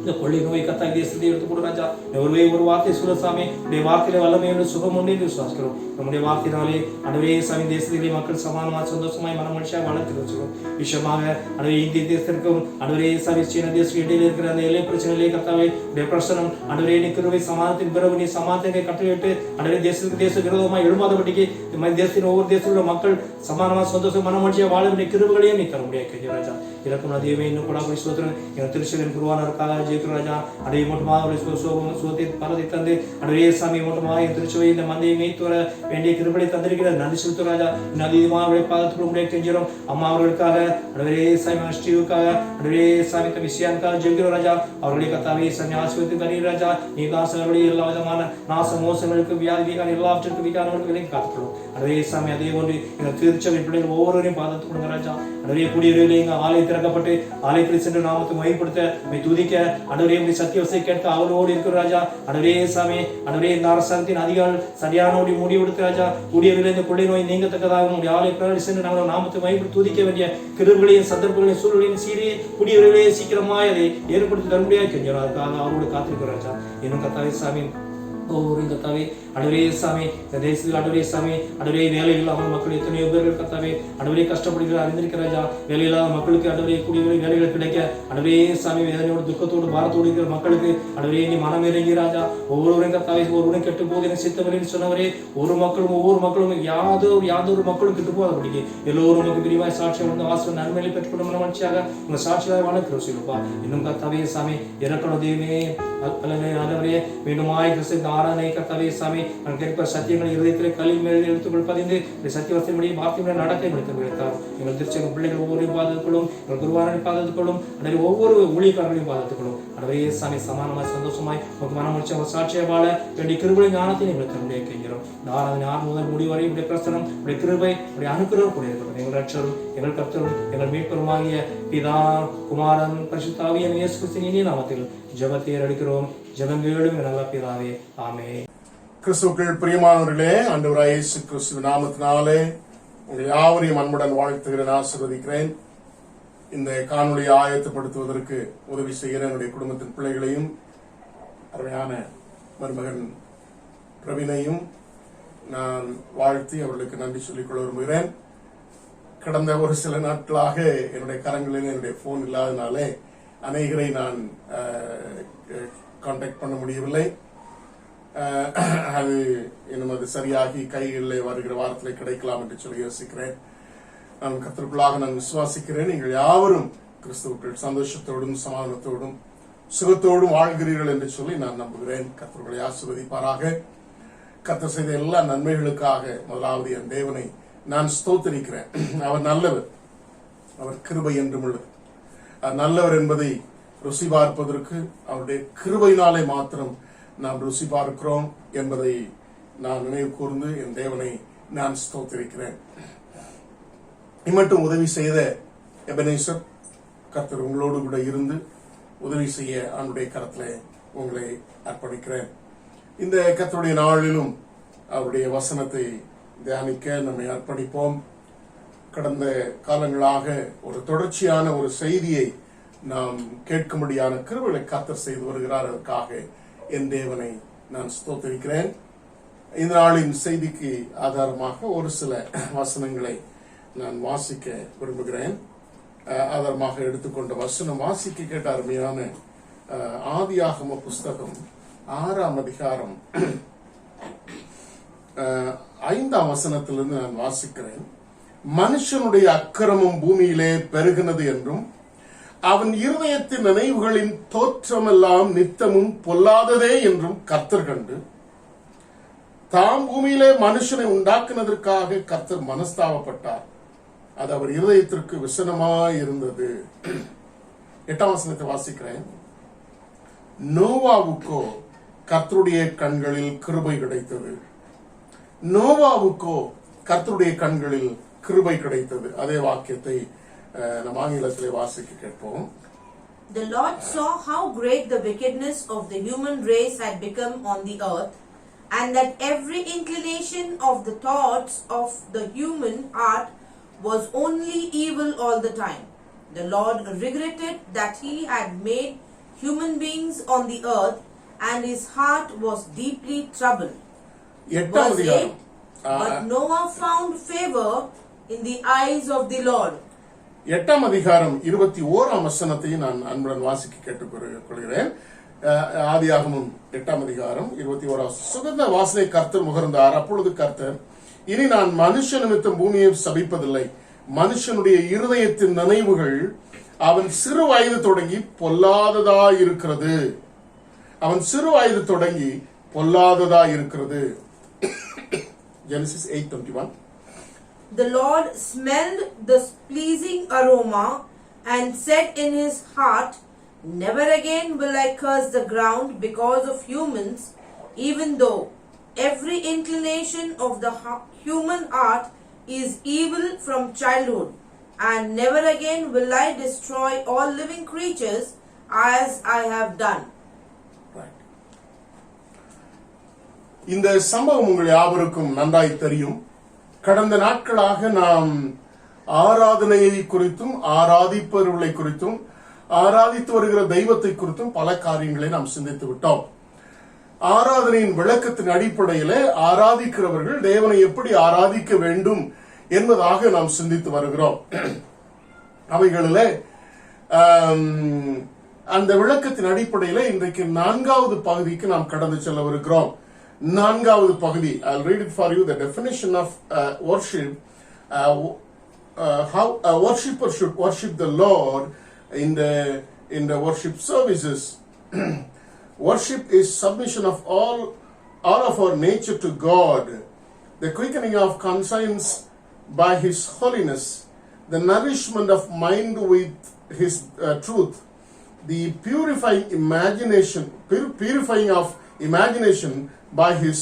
இந்த கொள்ளை நோய் கர்த்தாவே தேசத்தை எடுத்துக்கொடு ராஜா. ஒரு வார்த்தை சொல்ல சாமி உடைய வார்த்தையில வல்லமையோடு சுகம் உண்டு என்று விசுவாசிக்கிறோம். நம்முடைய வார்த்தையினாலே ஆண்டவரே சாமி தேசத்திலே மக்கள் சமானமாக சந்தோஷமாய் மன மனுஷியாக வளர்த்து வச்சுக்கிறோம். விஷயமாக ஆண்டவரே இந்திய தேசத்திற்கும் ஆண்டவரே சாமி சீன தேசத்துக்கு இடையில இருக்கிற அந்த எல்லை பிரச்சனையிலே கர்த்தாவே உடைய பிரச்சனம் ஆண்டவரே நீ கிருபை சமாதானத்தின் பிறகு நீ சமாதானத்தை கட்டளையிட்டு ஆண்டவரே தேசத்துக்கு தேச விரோதமாக எழுமாதபடிக்கு இந்த மாதிரி தேசத்தின் ஒவ்வொரு தேசத்தில் உள்ள மக்கள் சமானமாக சந்தோஷம் மன மனுஷியாக வாழ வேண்டிய கிருபைகளையும் நீ தர முடியாது ராஜா. இறக்கும் தெய்வமே இன்னும் கூட சோதரன் எங்கள் திருச்சபையின் குருவானருக்காக ஜெயிக்கிற ராஜா. அடைய மட்டுமாக சோகத்தை பலதை தந்து அடைய சாமி மட்டுமாக என் திருச்சபை இந்த மந்தையை மேய்த்து வர வேண்டிய கிருபையை தந்திருக்கிற நன்றி செலுத்த ராஜா. இன்னும் அதிகமாக பாதத்துக்குள்ள முடியாது கெஞ்சிரும். அம்மா அவர்களுக்காக அடவே சாமி ஸ்ரீவுக்காக அடவே சாமி விஷயானுக்காக ஜெயிக்கிற ராஜா. அவர்களுடைய கத்தாவே சாமி ஆசிரியத்து தனி ராஜா. நீ தாசர்களுடைய எல்லா விதமான நாச மோசங்களுக்கு வியாதி எல்லாவற்றிற்கும் விகாரங்களுக்கு விலைக்கு காத்துக்கொள்ளும். அடவே சாமி அதே போன்று எங்கள் திருச்சபை பிள்ளைகள் ஒவ்வொருவரையும் பாதத்துக்கொள்ளுங்க ராஜா. அடவே குடியுரிமையிலே எங்கள் ஆலயம் திறக்கப்பட்டு ஆலயத்தில் சென்று நாமத்தை மகிமைப்படுத்த துதிக்க அடவரே சத்தியவசை கேட்க அவளோடு இருக்கிற ராஜா. அடவரே சாமி அடவரே இந்த அரசாங்கத்தின் அதிகாரிகள் சரியானோடி முடிவெடுத்து ராஜா. கூடியவர்கள் இந்த கொள்ளை நோய் நீங்கத்தக்கதாக உடைய ஆலயத்தில் சென்று நாங்கள் நாமத்தை மகிமைப்படுத்தி துதிக்க வேண்டிய கிருபைகளையும் சந்தர்ப்பங்களையும் சூழலையும் சீரி கூடியவர்களே சீக்கிரமாய் அதை ஏற்படுத்தி தரும்படியாக கெஞ்சோம். அதுக்காக அவரோடு காத்திருக்கிற ராஜா. இன்னும் கத்தாவே சாமி ஒவ்வொரு கத்தாவே அடவரே சாமி தேசத்தில் அடவரே சாமி அடவரே வேலை இல்லாத மக்கள் எத்தனையோ பேர்கள் கத்தாவே அடவரே கஷ்டப்படுகிற அறிந்திருக்கிற ராஜா. வேலை இல்லாத மக்களுக்கு அடவரே கூடிய வேலைகள் கிடைக்க அடவரே சாமி வேதனையோடு துக்கத்தோடு பாரத்தோடு இருக்கிற மக்களுக்கு அடவரே நீ மனம் இறங்கி ராஜா. ஒவ்வொருவரையும் கத்தாவே ஒருவரும் கெட்டு போது எனக்கு சித்தவரின்னு சொன்னவரே. ஒவ்வொரு மக்களும் யாதொரு மக்களும் கெட்டு போகாத படிக்க எல்லோரும் உங்களுக்கு பிரிவாய் சாட்சியம் வந்து ஆசிரியர் நன்மையை பெற்றுக்கொள்ள மகிழ்ச்சியாக உங்க சாட்சியாக வளர்க்கிறோம் சொல்லுப்பா. இன்னும் கத்தாவே சாமி இறக்கணும் தெய்வமே அடவரே மீண்டுமாய் கிறிஸ்து ஆராதனை கத்தாவே சாமி கேட்கிற சத்தியங்களை இருதயத்திலே கல்வி மேலே எடுத்துக்கொள் பதிந்து சத்தியவசைப்படி வார்த்தை நடக்க எடுத்தார். எங்கள் திருச்செங்க பிள்ளைகள் ஒவ்வொரு பாதத்துக்களும் எங்கள் குருவாரனை பாதத்துக்களும் அன்றைய ஒவ்வொரு ஊழியக்காரர்களையும் பாதத்துக்களும் அடவரே சாமி சமானமாய் சந்தோஷமாய் உங்களுக்கு மனம் முடிச்ச ஒரு சாட்சியை வாழ வேண்டிய கிருபை ஞானத்தை எங்களுக்கு நம்முடைய கைகிறோம். இந்த ஆராதனை 6 முதல் முடிவரை உடைய பிரசனம் உடைய கிருபை உடைய அனுக்கிரகம் கூட இருக்கிறோம். எங்கள் ரட்சரும் எங்கள் கர்த்தரும் எங்கள் மீட்பருமாகிய பிதா குமாரன் பரிசுத்த ஆவியான இயேசு கிறிஸ்துவின் இனிய நாமத்தில் ஜெபத்தை எடுக்கிறோம். ஜெபங்களும் நல்ல பிதாவே ஆமென். கிறிஸ்துவுக்குள் பிரியமானவர்களே, ஆண்டவராகிய இயேசு கிறிஸ்துவின் நாமத்தினாலே உங்கள் யாவரையும் அன்புடன் வாழ்த்துகிறேன், ஆசீர்வதிக்கிறேன். இந்த காணொலியை ஆயத்தப்படுத்துவதற்கு உதவி செய்கிற என்னுடைய குடும்பத்தின் பிள்ளைகளையும் அருமையான மருமகன் பிரவீனையும் நான் வாழ்த்தி அவர்களுக்கு நன்றி சொல்லிக்கொள்ள விரும்புகிறேன். கடந்த ஒரு சில நாட்களாக என்னுடைய கரங்களில் என்னுடைய போன் இல்லாதனாலே அநேகரை நான் கான்டாக்ட் பண்ண முடியவில்லை. அது இன்னும் அது சரியாகி கைகளில் வருகிற வாரத்தில் கிடைக்கலாம் என்று சொல்லி யோசிக்கிறேன். கர்த்தருக்குள்ளாக நான் விசுவாசிக்கிறேன். நீங்கள் யாவரும் கிறிஸ்துவுக்குள் சந்தோஷத்தோடும் சமாதானத்தோடும் சுகத்தோடும் வாழ்கிறீர்கள் என்று சொல்லி நான் நம்புகிறேன். கர்த்தர்களை ஆசீர்வதிப்பாராக. கர்த்தர் செய்த எல்லா நன்மைகளுக்காக முதலாவது என் தேவனை நான் ஸ்தோத்திரிக்கிறேன். அவர் நல்லவர், அவர் கிருபை என்றும் உள்ளது. நல்லவர் என்பதை ருசி பார்ப்பதற்கு அவருடைய கிருபையினாலே மாத்திரம் நாம் ருசி பார்க்கிறோம் என்பதை நான் நினைவு கூர்ந்து என் தேவனை நான் ஸ்தோத்திரிக்கிறேன். இம்மட்டும் உதவி செய்த எபனேசர், கர்த்தர் உங்களோடு கூட இருந்து உதவி செய்ய அவனுடைய கரத்திலே உங்களை அர்ப்பணிக்கிறேன். இந்த கர்த்தருடைய நாளிலும் அவருடைய வசனத்தை தியானிக்க நம்மை அர்ப்பணிப்போம். கடந்த காலங்களாக ஒரு தொடர்ச்சியான ஒரு செய்தியை நாம் கேட்கும்படியான கிருபைகளை கர்த்தர் செய்து வருகிறார். அதற்காக என் தேவனை நான் ஸ்தோத்திரிக்கிறேன். இந்த நாளின் செய்திக்கு ஆதாரமாக ஒரு சில வசனங்களை நான் வாசிக்க விரும்புகிறேன். ஆதாரமாக எடுத்துக்கொண்ட வசனம் வாசிக்க கேட்ட அருமையான ஆதியாகம புஸ்தகம் 6ஆம் அதிகாரம் 5ஆம் வசனத்திலிருந்து நான் வாசிக்கிறேன். மனுஷனுடைய அக்கிரமம் பூமியிலே பெருகினது என்றும் அவன் இருதயத்தின் நினைவுகளின் தோற்றமெல்லாம் நித்தமும் பொல்லாததே என்றும் கர்த்தர் கண்டு தாம் பூமியிலே மனுஷனை உண்டாக்குனதற்காக கர்த்தர் மனஸ்தாபப்பட்டார். அது அவர் இருதயத்திற்கு விசனமாயிருந்தது. 8ஆம் வசனத்தை வாசிக்கிறேன். நோவாவுக்கோ கர்த்தருடைய கண்களில் கிருபை கிடைத்தது. நோவாவுக்கோ கர்த்தருடைய கண்களில் கிருபை கிடைத்தது. அதே வாக்கியத்தை நம் ஆங்கிலத்திலே வாசிக்க கேட்போம். The Lord saw how great the wickedness of the human race had become on the earth, and that every inclination of the thoughts of the human heart was only evil all the time. The Lord regretted that he had made human beings on the earth, and his heart was deeply troubled. Verse 8, but Noah found favor in the eyes of the Lord. 8ஆம் அதிகாரம் 21ஆம் வசனத்தை நான் அன்புடன் வாசிக்க கேட்டுக்கொள்கிறேன். ஆதியாகமம் 8ஆம் அதிகாரம் 21. சுகந்த வாசனை கர்த்தர் முகர்ந்தார். அப்பொழுது கர்த்தர், இனி நான் மனுஷ நிமித்தம் பூமியை சபிப்பதில்லை. மனுஷனுடைய இருதயத்தின் நினைவுகள் அவன் சிறு வயது தொடங்கி பொல்லாததா இருக்கிறது. அவன் சிறு வயது தொடங்கி பொல்லாததா இருக்கிறது. Genesis 8:21. The Lord smelled the pleasing aroma and said in his heart, never again will I curse the ground because of humans, even though every inclination of the human heart is evil from childhood, and never again will I destroy all living creatures as I have done. இந்த சம்பவம் உங்கள் யாவருக்கும் நன்றாய் தெரியும். கடந்த நாட்களாக நாம் ஆராதனையை குறித்தும் ஆராதிப்பவர்களை குறித்தும் ஆராதித்து வருகிற தெய்வத்தை குறித்தும் பல காரியங்களை நாம் சிந்தித்து விட்டோம். ஆராதனையின் விளக்கத்தின் அடிப்படையில் ஆராதிக்கிறவர்கள் தேவனை எப்படி ஆராதிக்க வேண்டும் என்பதாக நாம் சிந்தித்து வருகிறோம். அவைகளில் அந்த விளக்கத்தின் அடிப்படையில் இன்றைக்கு 4வது பகுதிக்கு நாம் கடந்து செல்லவிருக்கிறோம். 4வது பகுதி, I'll read it for you, the definition of worship, how a worshipper should worship the Lord in the worship services. Worship is submission of all of our nature to God, the quickening of conscience by His holiness, the nourishment of mind with His truth, the purifying of imagination by His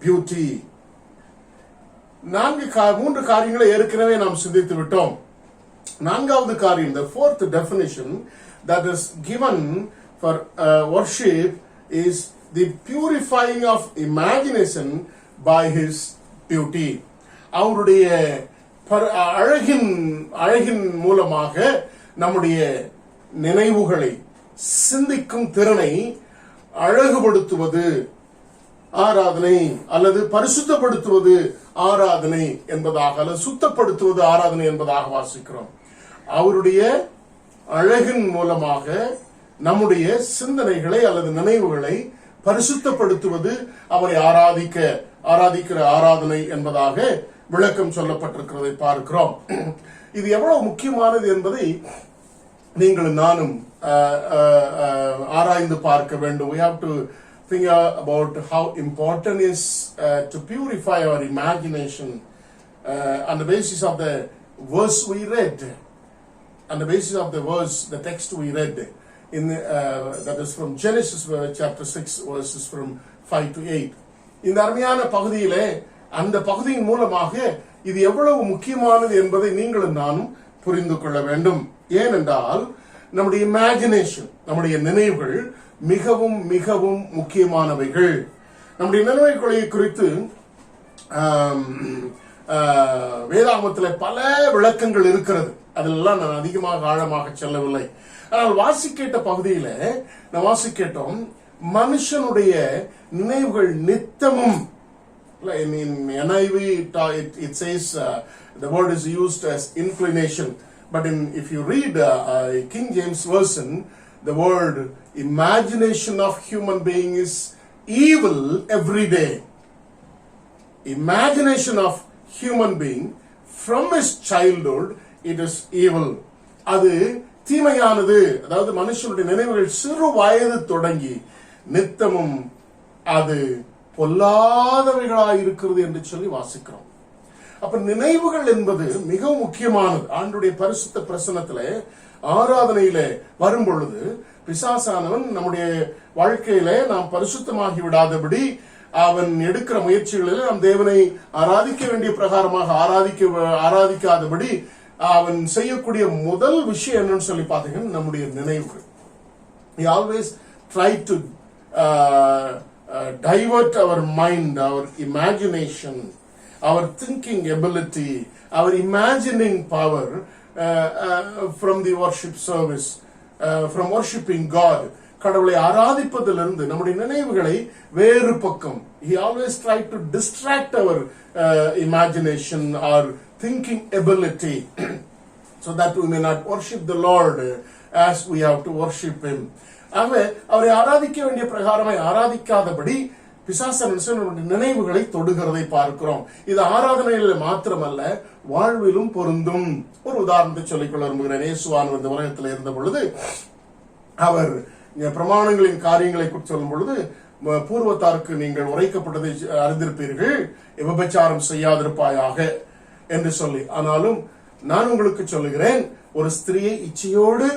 beauty. 3 காரியங்களை ஏற்கனவே நாம் சிந்தித்து விட்டோம். 4வது காரியம், the 4th definition that is given for worship is the purifying of imagination by His beauty. அவருடைய அழகின் மூலமாக நம்முடைய நினைவுகளை சிந்திக்கும் திறனை அழகுபடுத்துவது ஆராதனை, அல்லது பரிசுத்தப்படுத்துவது ஆராதனை என்பதாக, அல்லது சுத்தப்படுத்துவது ஆராதனை என்பதாக வாசிக்கிறோம். அவருடைய அழகின் மூலமாக நம்முடைய சிந்தனைகளை அல்லது நினைவுகளை பரிசுத்தப்படுத்துவது அவரை ஆராதிக்கிற ஆராதனை என்பதாக விளக்கம் சொல்லப்பட்டிருக்கிறதை பார்க்கிறோம். இது எவ்வளவு முக்கியமானது என்பதை நீங்களும் நானும் ஆராய்ந்து பார்க்க வேண்டும். We have to think about how important is to purify our imagination on the basis of the verse we read. On the basis of the verse, the text we read in that is from Genesis chapter 6 verses from 5 to 8. இந்த அருமையான பகுதியிலே அந்த பகுதியின் மூலமாக இது எவ்வளவு முக்கியமானது என்பதை நீங்களும் நானும் புரிந்து கொள்ள வேண்டும். ஏனென்றால் நம்முடைய இமேஜினேஷன், நம்முடைய நினைவுகள் மிகவும் மிகவும் முக்கியமானவைகள். நம்முடைய நினைவுகளை குறித்து வேதாகமத்தில் பல விளக்கங்கள் இருக்கிறது. அதெல்லாம் நான் அதிகமாக ஆழமாக செல்லவில்லை. ஆனால் வாசிக்கேட்ட பகுதியில நான் வாசிக்கேட்டோம், மனுஷனுடைய நினைவுகள் நித்தமும், in NIV it says the word is used as inclination, but if you read King James version, the word imagination of human being is evil every day. Imagination of human being from his childhood, it is evil. அது தீமையானது. அதாவது மனுஷனுடைய நினைவுகள் சிறு வயது தொடங்கி நித்தமும் அது பொல்லாதவைகளாய் இருக்கிறது என்று சொல்லி வாசிக்கிறோம். அப்ப நினைவுகள் என்பது மிகவும் முக்கியமானது. ஆண்டுடைய பரிசுத்த பிரசன்னத்தில ஆராதனையில வரும் பொழுது பிசாசானவன் நம்முடைய வாழ்க்கையில நாம் பரிசுத்தமாகி விடாதபடி அவன் எடுக்கிற முயற்சிகளில் நாம் தேவனை ஆராதிக்க வேண்டிய பிரகாரமாக ஆராதிக்காதபடி அவன் செய்யக்கூடிய முதல் விஷயம் என்னன்னு சொல்லி பார்த்தீங்கன்னா நம்முடைய நினைவுகள். He always tried to divert our mind, our imagination, our thinking ability, our imagining power from the worship service, from worshiping God. கடவுளை ஆராதிப்பதிலிருந்து நம்முடைய நினைவுகளை வேறு பக்கம். He always tried to distract our imagination or thinking ability so that we may not worship the Lord as we have to worship Him. ஆகவே அவரை ஆராதிக்க வேண்டிய பிரகாரமாய் ஆராதிக்காதபடி பிசாசன் நினைவுகளை தொடுகிறதை பார்க்கிறோம். இது ஆராதனையில் மாத்திரமல்ல, வாழ்விலும் பொருந்தும். ஒரு உதாரணத்தை சொல்லிக்கொள்ள விரும்புகிறேன். இயேசுவானவர் இந்த உலகத்தில் இருந்த பொழுது அவர் பிரமாணங்களின் காரியங்களை சொல்லும் பொழுது பூர்வத்தாருக்கு நீங்கள் உரைக்கப்பட்டதை அறிந்திருப்பீர்கள், விபச்சாரம் செய்யாதிருப்பாயாக என்று சொல்லி. ஆனாலும் நான் உங்களுக்கு சொல்லுகிறேன், ஒரு ஸ்திரியை இச்சையோடு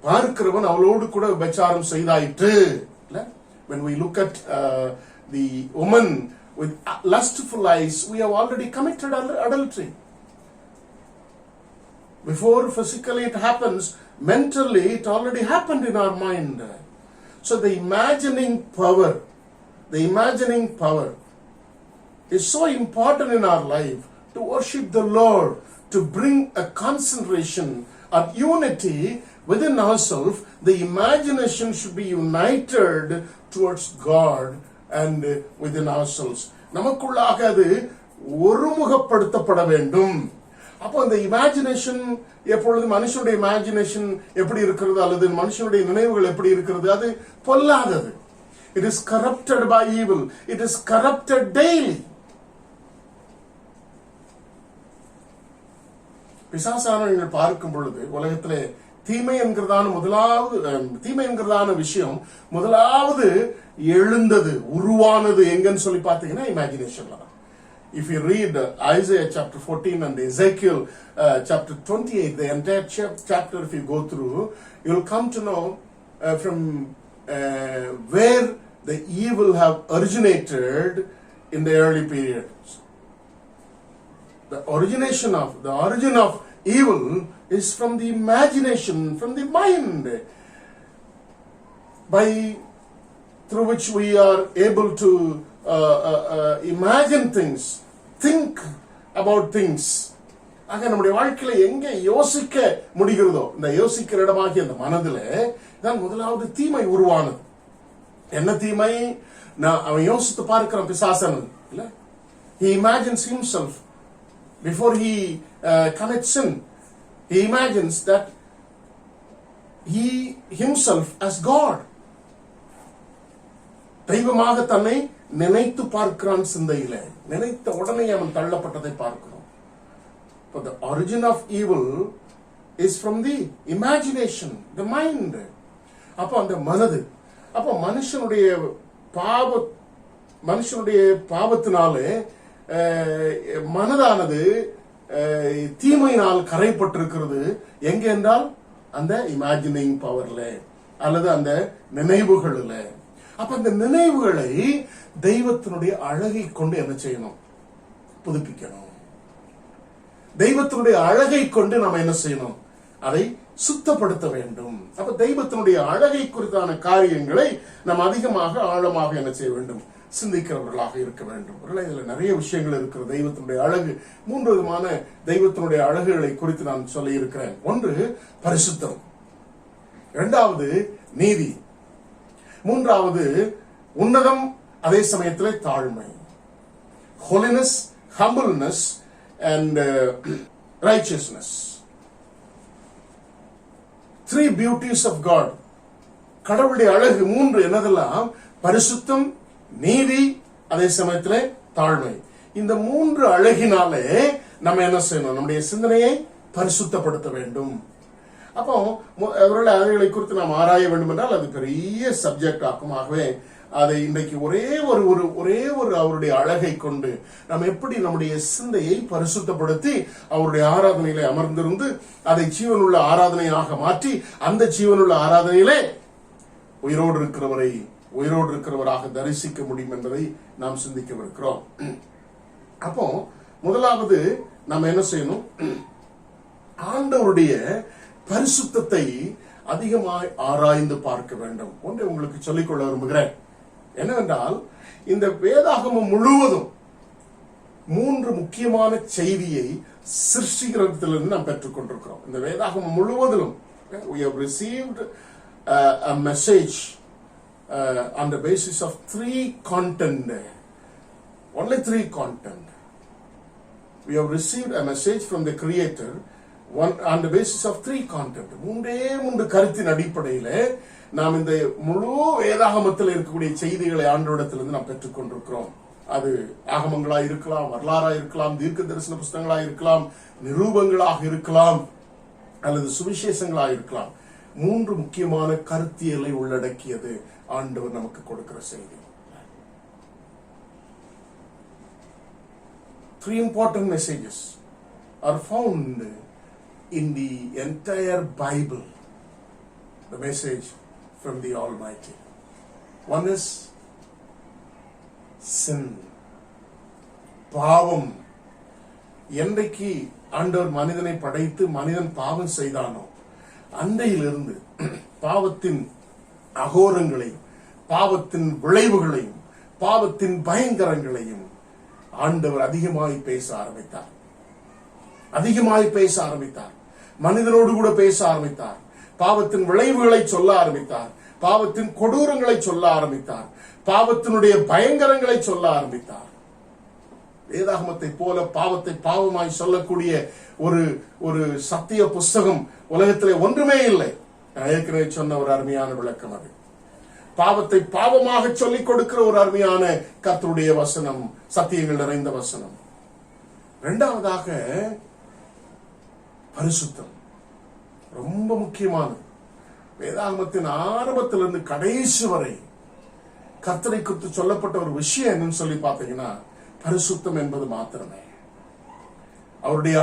பார்க்கிறவன் அவளோடு கூட விபச்சாரம் செய்தாயிற்று. When we look at the woman with lustful eyes, we have already committed adultery. Before physically it happens, mentally it already happened in our mind. So the imagining power is so important in our life to worship the Lord, to bring a concentration of unity within ourselves. The imagination should be united towards God and within ourselves. நமக்குள்ளாக அது ஒருமுகப்படுத்தப்பட வேண்டும். அப்போ அந்த imagination எப்பொழுது மனுஷனுடைய imagination எப்படி இருக்கிறது அல்லது மனுஷனுடைய நினைவுகள் எப்படி இருக்கிறது, அது பொல்லாதது. It is corrupted by evil. It is corrupted daily. பிசாசானவர்கள் பார்க்கும் பொழுது உலகத்திலே தீமை என்கிறதான விஷயம் முதலாவது எழுந்தது, உருவானது எங்கன்னு சொல்லி பார்த்தீங்கன்னா இமேஜினேஷன்ல தான். If you read Isaiah chapter 14 and Ezekiel chapter 28, the entire chapter, if you go through, you'll come to know from where the evil have originated in the early periods. The origin of evil is from the imagination, from the mind, through which we are able to imagine things, think about things. ஆக நம்முடைய வாழ்க்கையில எங்க யோசிக்க முடிகிறதோ, இந்த யோசிக்கிற இடமாகி அந்த மனதில தான் முதலாவது தீமை உருவானது. என்ன தீமை? அவன் யோசித்து பார்க்கிறான் பிசாசன் இல்ல. He imagines himself before he commits sin. He imagines that he himself as God. தெய்வமாக தன்னை நினைத்து பார்க்கிறான் சிந்தையில. நினைத்த உடனே அவன் தள்ளப்பட்டதை பார்க்கிறோம். But the origin of evil is from the imagination, the mind. அப்போ அந்த மனது, அப்போ மனுஷனுடைய பாவத்தினாலே மனதானது தீமையினால் கரைப்பட்டிருக்கிறது. எங்க என்றால் அந்த இமேஜினிங் பவர்ல அல்லது அந்த நினைவுகள்ல. அப்ப அந்த நினைவுகளை தெய்வத்தினுடைய அழகை கொண்டு என்ன செய்யணும்? புதுப்பிக்கணும். தெய்வத்தினுடைய அழகை கொண்டு நம்ம என்ன செய்யணும்? அதை சுத்தப்படுத்த வேண்டும். அப்ப தெய்வத்தினுடைய அழகை குறித்தான காரியங்களை நாம் அதிகமாக ஆழமாக என்ன செய்ய வேண்டும்? சிந்திக்கிறவர்களாக இருக்க வேண்டும். இதுல நிறைய விஷயங்கள் இருக்கிறது. தெய்வத்தினுடைய அழகு, 3 விதமான தெய்வத்தினுடைய அழகுகளை குறித்து நான் சொல்லி இருக்கிறேன். ஒன்று பரிசுத்தம், 2வது நீதி, 3வது உன்னதம், அதே சமயத்தில் தாழ்மை. Holiness, humbleness and righteousness. 3 beauties of God. கடவுளுடைய அழகு 3 என்னதெல்லாம்? பரிசுத்தம், நீதி, அதே சமயத்தில் தாழ்மை. இந்த 3 அழகினாலே நம்ம என்ன செய்யணும்? நம்முடைய சிந்தனையை பரிசுத்தப்படுத்த வேண்டும். அப்போ அவருடைய அழகுகளை குறித்து நாம் ஆராய வேண்டும் என்றால் அது பெரிய சப்ஜெக்ட் ஆகும். ஆகவே அதை இன்றைக்கு ஒரே ஒரு அவருடைய அழகை கொண்டு நாம் எப்படி நம்முடைய சிந்தையை பரிசுத்தப்படுத்தி அவருடைய ஆராதனையிலே அமர்ந்திருந்து அதை ஜீவனுள்ள ஆராதனையாக மாற்றி அந்த ஜீவனுள்ள ஆராதனையிலே உயிரோடு இருக்கிறவராக தரிசிக்க முடியும் என்பதை நாம் சிந்திக்கவிருக்கிறோம். அப்போ முதலாவது நாம் என்ன செய்யணும்? ஆண்டவருடைய பரிசுத்தத்தை அதிகமாய் ஆராய்ந்து பார்க்க வேண்டும். ஒன்றை உங்களுக்கு சொல்லிக்கொள்ள விரும்புகிறேன். என்னவென்றால் இந்த வேதாகமம் முழுவதும் 3 முக்கியமான செய்தியை சிருஷ்டிக்கிறதிலிருந்து நாம் பெற்றுக்கொண்டிருக்கிறோம். இந்த வேதாகமம் முழுவதிலும் we have received a message on the basis of 3 content. Only 3 content. We have received a message from the Creator on the basis of 3 content. 3 கருத்தின் அடிப்படையில் நாம் இந்த முழு வேதாகமத்தில் இருக்கக்கூடிய செய்திகளை ஆண்டவரிடத்திலிருந்து நாம் பெற்றுக்கொண்டிருக்கிறோம். அது ஆகமங்களா இருக்கலாம், வரலாறா இருக்கலாம், தீர்க்க தரிசன புஸ்தகங்களா இருக்கலாம், நிரூபங்களாக இருக்கலாம், அல்லது சுவிசேஷங்களா இருக்கலாம். 3 முக்கியமான கருத்தியலை உள்ளடக்கியது ஆண்டவர் நமக்கு கொடுக்கிற செய்தி. 3 important messages are found in the entire Bible. The message from the Almighty. One is sin. பாவம். என்றைக்கு ஆண்டவர் மனிதனை படைத்து மனிதன் பாவம் செய்தானோ அன்றையிலிருந்து பாவத்தின் அகோரங்களையும் பாவத்தின் விளைவுகளையும் பாவத்தின் பயங்கரங்களையும் ஆண்டவர் அதிகமாய் பேச ஆரம்பித்தார். மனிதனோடு கூட பேச ஆரம்பித்தார். பாவத்தின் விளைவுகளை சொல்ல ஆரம்பித்தார். பாவத்தின் கொடூரங்களை சொல்ல ஆரம்பித்தார். பாவத்தினுடைய பயங்கரங்களை சொல்ல ஆரம்பித்தார். வேதாகமத்தை போல பாவத்தை பாவமாய் சொல்லக்கூடிய ஒரு சத்திய புஸ்தகம் உலகத்திலே ஒன்றுமே இல்லை. நான் ஏற்கனவே சொன்ன ஒரு அருமையான விளக்கம் அது. பாவத்தை பாவமாக சொல்லிக் கொடுக்கிற ஒரு அருமையான கர்த்தருடைய வசனம், சத்தியங்கள் நிறைந்த வசனம். 2வதாக பரிசுத்தம். ரொம்ப முக்கியமானது. வேதாகமத்தின் ஆரம்பத்திலிருந்து கடைசி வரை கர்த்தரை குறித்து சொல்லப்பட்ட ஒரு விஷயம் என்னன்னு சொல்லி பார்த்தீங்கன்னா பரிசுத்தம் என்பது மாத்திரமே. அவருடைய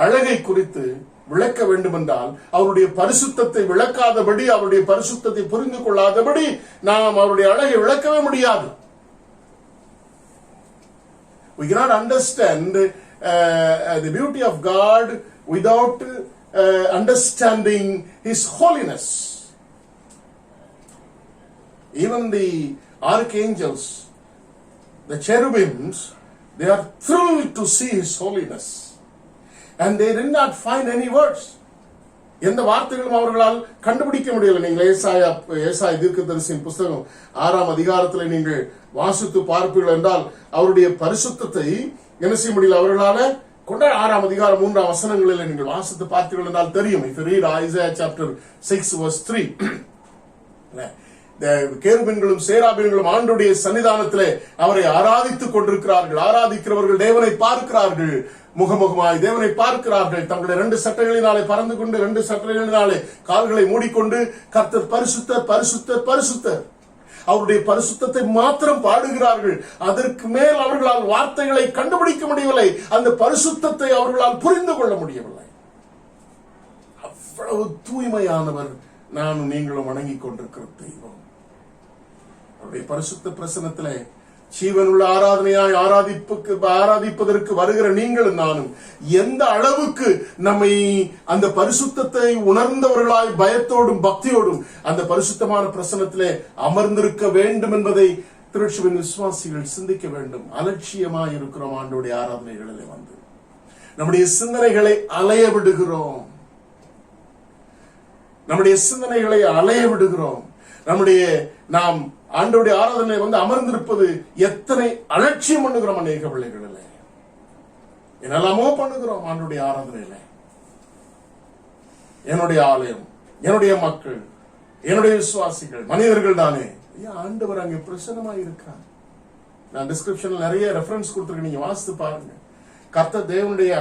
அழகை குறித்து விளக்க வேண்டும் என்றால் அவருடைய பரிசுத்தத்தை விளக்காதபடி, அவருடைய பரிசுத்தத்தை புரிந்து கொள்ளாதபடி நாம் அவருடைய அழகை விளக்கவே முடியாது. We cannot understand the beauty of God without understanding His holiness. Even the archangels, the cherubims, they are thrilled to see His holiness. And they did not find any words. எந்த வார்த்தைகளும் அவர்களால் கண்டுபிடிக்க முடியல. நீங்கள் ஏசாயா தீர்க்கதரிசியின் புஸ்தகம் 6ஆம் அதிகாரத்தில் நீங்கள் வாசித்து பார்ப்பீர்கள் என்றால் அவருடைய பரிசுத்தத்தை என்ன செய்ய முடியல அவர்களால கொண்ட 6ஆம் அதிகாரம் 3ஆம் வசனங்களில் நீங்கள் வாசித்து பார்த்தீர்கள் என்றால் தெரியும். If you read Isaiah chapter 6 verse 3, கேருபீன்களும் சேராபீன்களும் ஆண்டவருடைய சன்னிதானத்திலே அவரை ஆராதித்துக் கொண்டிருக்கிறார்கள். ஆராதிக்கிறவர்கள் தேவனை பார்க்கிறார்கள். முகமுகமாய் தேவனை பார்க்கிறார்கள். தங்களுடைய 2 சட்டைகளினாலே பறந்து கொண்டு 2 சட்டைகளினாலே கால்களை மூடிக்கொண்டு கர்த்தர் பரிசுத்தர் பரிசுத்தர் பரிசுத்தர், அவருடைய பரிசுத்தத்தை மாத்திரம் பாடுகிறார்கள். அதற்கு மேல் அவர்களால் வார்த்தைகளை கண்டுபிடிக்க முடியவில்லை. அந்த பரிசுத்தத்தை அவர்களால் புரிந்து கொள்ள முடியவில்லை. அவ்வளவு தூய்மையானவர் நானும் நீங்களும் வணங்கிக் கொண்டிருக்கிற தெய்வம். அவருடைய பரிசுத்த பிரசன்னத்திலே ஜீவனுள்ள ஆராதனையாய் ஆராதிப்பதற்கு வருகிற நீங்களும் நானும் எந்த அளவுக்கு நம்மை அந்த பரிசுத்தத்தை உணர்ந்தவர்களாய் பயத்தோடும் பக்தியோடும் அந்த பரிசுத்தமான பிரசன்னத்திலே அமர்ந்திருக்க வேண்டும் என்பதை திருச்சபையின் விசுவாசிகள் சிந்திக்க வேண்டும். அலட்சியமாய் இருக்கிறோம். ஆண்டோடைய ஆராதனைகளிலே வந்து நம்முடைய சிந்தனைகளை அலைய விடுகிறோம். நாம் ஆண்டோடைய ஆராதனை வந்து அமர்ந்திருப்பது எத்தனை அலட்சியம் பண்ணுகிறோம். அநேக பிள்ளைகளில் என்னெல்லாமோ பண்ணுகிறோம். ஆண்டோடைய ஆராதனையில என்னுடைய ஆலயம், என்னுடைய மக்கள், என்னுடைய விசுவாசிகள் மனிதர்கள் தானே. ஆண்டவர் அங்கே பிரசன்னமாக இருக்கிறார். நான் டிஸ்கிரிப்ஷன்ல நிறைய ரெஃபரன்ஸ் கொடுத்திருக்கேன், நீங்க வாசித்து பாருங்க. கர்த்தர் தேவனுடைய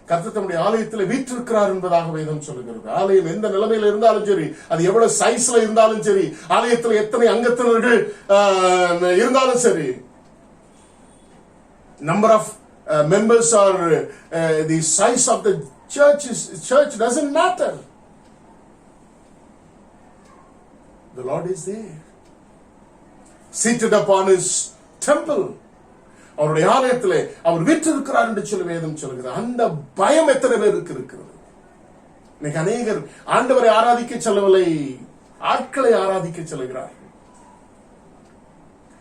கர்த்தர் தம்முடைய ஆலயத்தில் வீற்றிருக்கிறார் என்பதாக வேதம் சொல்லுகிறது. ஆலயம் எந்த நிலைமையில இருந்தாலும் சரி, அது எவ்வளவு சைஸ்ல இருந்தாலும் சரி, ஆலயத்தில் எத்தனை அங்கத்தினர்கள் இருந்தாலும் சரி, number of members or the size of the church doesn't matter. The Lord is there, seated upon his temple. அவருடைய ஆலயத்திலே அவர் வீற்றிருக்கிறார் என்று சொல்லி வேதம் சொல்கிறது. அந்த பயம் எத்தனை பேருக்கு இருக்கிறது? இன்னைக்கு அநேகர் ஆண்டவரை ஆராதிக்க செல்லவில்லை, ஆட்களை ஆராதிக்க செல்கிறார்கள்.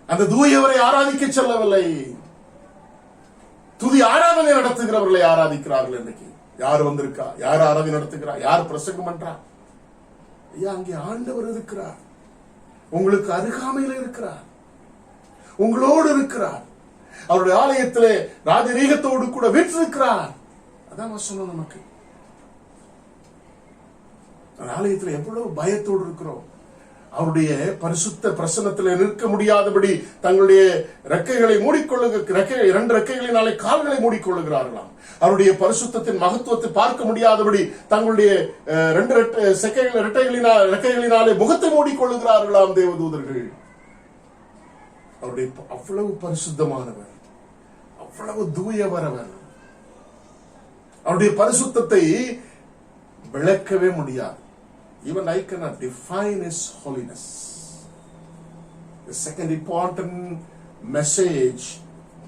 அந்த தூயவரை ஆராதிக்க செல்லவில்லை, துதி ஆராதனை நடத்துகிறவர்களை ஆராதிக்கிறார்கள். இன்னைக்கு யார் வந்திருக்கா, யார் ஆராதனை நடத்துகிறார், யார் பிரசங்கம் பண்றார்? ஐயா, அங்கே ஆண்டவர் இருக்கிறார், உங்களுக்கு அருகாமையில் இருக்கிறார், உங்களோடு இருக்கிறார். அவருடைய ஆலயத்திலே ராஜரீகத்தோடு கூட வீற்றிருக்கிறார். அதான் சொன்னோம். நமக்கு ஆலயத்தில் எவ்வளவு பயத்தோடு இருக்கிறோம். அவருடைய பரிசுத்த பிரசன்னத்திலே நிற்க முடியாதபடி தங்களுடைய ரெக்கைகளை மூடிக்கொள்ளுக 2 ரெக்கைகளினாலே கால்களை மூடிக்கொள்ளுகிறார்களாம். அவருடைய பரிசுத்தத்தின் மகத்துவத்தை பார்க்க முடியாதபடி தங்களுடைய 2 ரெக்கைகளினாலே முகத்தை மூடிக்கொள்ளுகிறார்களாம் தேவதூதர்கள். அவருடைய அவ்வளவு பரிசுத்தமானவர், அவ்வளவு தூயவரவர். அவருடைய பரிசுத்தத்தை விளக்கவே முடியாது. Even I cannot define his holiness. The second important message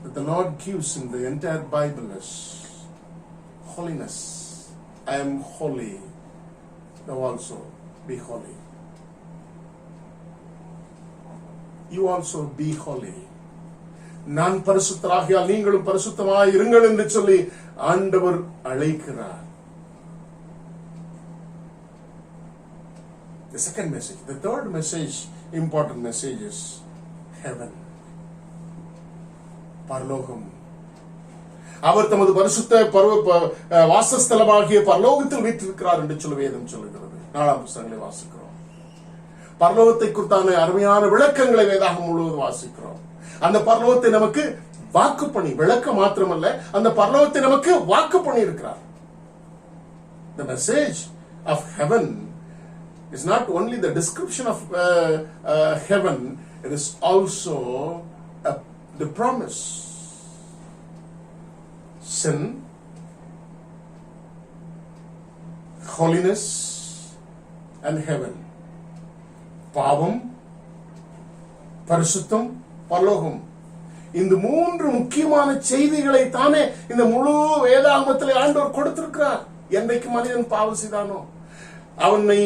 that the Lord gives in the entire Bible is holiness. I am holy, thou also be holy. You also be holy. நான் பரிசுத்தராகியால் நீங்களும் பரிசுத்தமாய் இருங்கள் என்று சொல்லி ஆண்டவர் அழைக்கிறார். The second message, the third message, important message is heaven. பரலோகம். அவர் தமது பரிசுத்த வாசஸ்தலமாகிய பரலோகத்தில் வீற்றிருக்கிறார் என்று சொல்லி வேதம் சொல்லுகிறது. 4ஆம் புத்தகங்களை வாசிக்கிறோம். பரலோகத்தை குறித்தான அருமையான விளக்கங்களை வேதாகம் முழுவதும் வாசிக்கிறோம். அந்த பரலோகத்தை நமக்கு வாக்கு பண்ணி, விளக்க மாத்திரமல்ல, அந்த பரலோகத்தை நமக்கு வாக்கு பண்ணி இருக்கிறார். The message of heaven is not only the description of heaven, it is also the promise. Sin, holiness and heaven. பாவம், பரிசுத்தம், பரலோகம். இந்த 3 முக்கியமான செய்திகளை தானே இந்த முழு வேதாகமத்திலே ஆண்டவர் கொடுத்திருக்கிறார். என்றைக்கு மனிதன் பாவம் செய்தானோ அவனை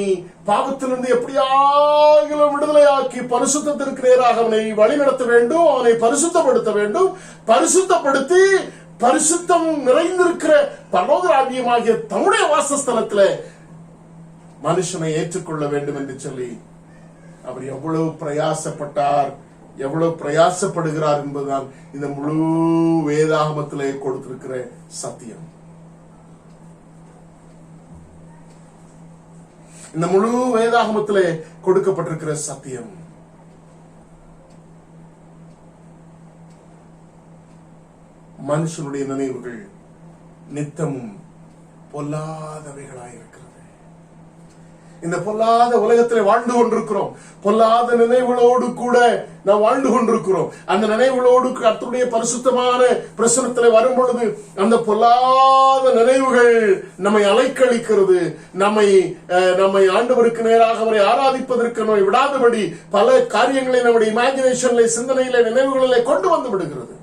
பாவத்திலிருந்து எப்படியாகிலும் விடுதலையாக்கி பரிசுத்தத்திற்கு நேராக அவனை வழி நடத்த வேண்டும், அவனை பரிசுத்தப்படுத்த வேண்டும். பரிசுத்தப்படுத்தி பரிசுத்தம் நிறைந்திருக்கிற பரலோக ராஜ்யமாகிய தம்முடைய வாசஸ்தலத்திலே மனுஷனை ஏற்றுக்கொள்ள வேண்டும் என்று சொல்லி அவர் எவ்வளவு பிரயாசப்பட்டார், எவ்வளவு பிரயாசப்படுகிறார் என்பதுதான் இந்த முழு வேதாகமத்திலே கொடுத்திருக்கிற சத்தியம். இந்த முழு வேதாகமத்திலே கொடுக்கப்பட்டிருக்கிற சத்தியம். மனுஷனுடைய நினைவுகள் நித்தமும் பொல்லாதவைகளாயிருக்கிறது. இந்த பொல்லாத உலகத்தில் வாழ்ந்து கொண்டிருக்கிறோம். பொல்லாத நினைவுகளோடு கூட நாம் வாழ்ந்து கொண்டிருக்கிறோம். அந்த நினைவுகளோடு கர்த்தருடைய பரிசுத்தமான பிரசனத்தில் வரும் பொழுது அந்த பொல்லாத நினைவுகள் நம்மை அலைக்கழிக்கிறது. நம்மை ஆண்டவருக்கு நேராக அவரை ஆராதிப்பதற்கு நம்மை விடாதபடி பல காரியங்களை நம்முடைய இமேஜினேஷன்ல, சிந்தனையில, நினைவுகளிலே கொண்டு வந்து விடுகிறது.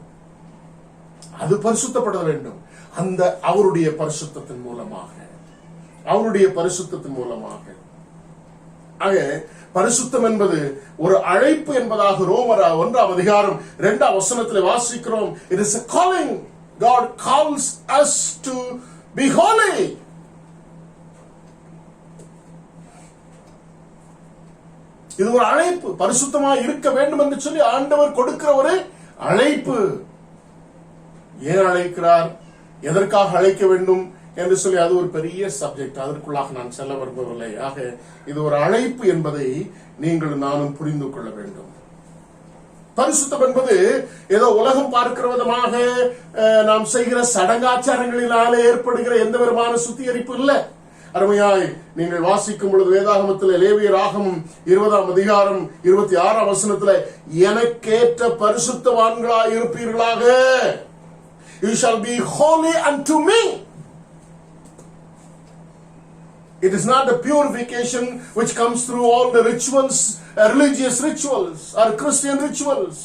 அது பரிசுத்தப்பட வேண்டும். அந்த அவருடைய பரிசுத்தத்தின் மூலமாக, அவருடைய பரிசுத்தத்தின் மூலமாக. ஆக பரிசுத்தம் என்பது ஒரு அழைப்பு என்பதாக ரோமர் 1:2 வாசிக்கிறோம். It is a calling. God calls us to be holy. இது ஒரு அழைப்பு. பரிசுத்தமாக இருக்க வேண்டும் என்று சொல்லி ஆண்டவர் கொடுக்கிற ஒரு அழைப்பு. ஏன் அழைக்கிறார், எதற்காக அழைக்க வேண்டும் என்று சொல்லி அது ஒரு பெரிய சப்ஜெக்ட். அதற்குள்ளாக நான் செல்ல விரும்பவில்லை. ஆக இது ஒரு அழைப்பு என்பதை நீங்கள் நானும் புரிந்து கொள்ள வேண்டும். பரிசுத்தம் என்பது ஏதோ உலகம் பார்க்கிற விதமாக நாம் செய்கிற சடங்காச்சாரங்களினாலே ஏற்படுகிற எந்த விதமான சுத்திகரிப்பு இல்லை. அருமையாய் நீங்கள் வாசிக்கும் பொழுது வேதாகமத்தில் லேவியராகமம் 20:26 எனக்கேற்ற பரிசுத்தவான்களாய் இருப்பீர்களாக. You shall be holy unto me. It is not the purification which comes through all the rituals, religious rituals or Christian rituals.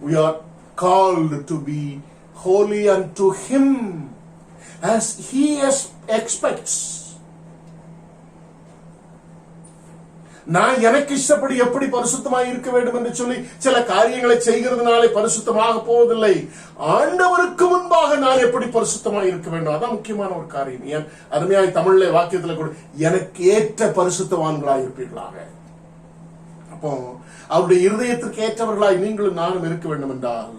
We are called to be holy unto Him as He expects. நான் எனக்கு இஷ்டப்படி எப்படி பரிசுத்தமாக இருக்க வேண்டும் என்று சொல்லி சில காரியங்களை செய்கிறதுனாலே பரிசுத்தமாக போவதில்லை. ஆண்டவருக்கு முன்பாக நான் எப்படி பரிசுத்தமாக இருக்க வேண்டும், அதான் முக்கியமான ஒரு காரியம். ஏன் அருமையாய் தமிழ்ல வாக்கியத்துல கூட எனக்கு ஏற்ற பரிசுத்தவான்களாய் இருப்பீர்களாக. அப்போ அவருடைய இருதயத்திற்கு ஏற்றவர்களாய் நீங்களும் நானும் இருக்க வேண்டும் என்றால்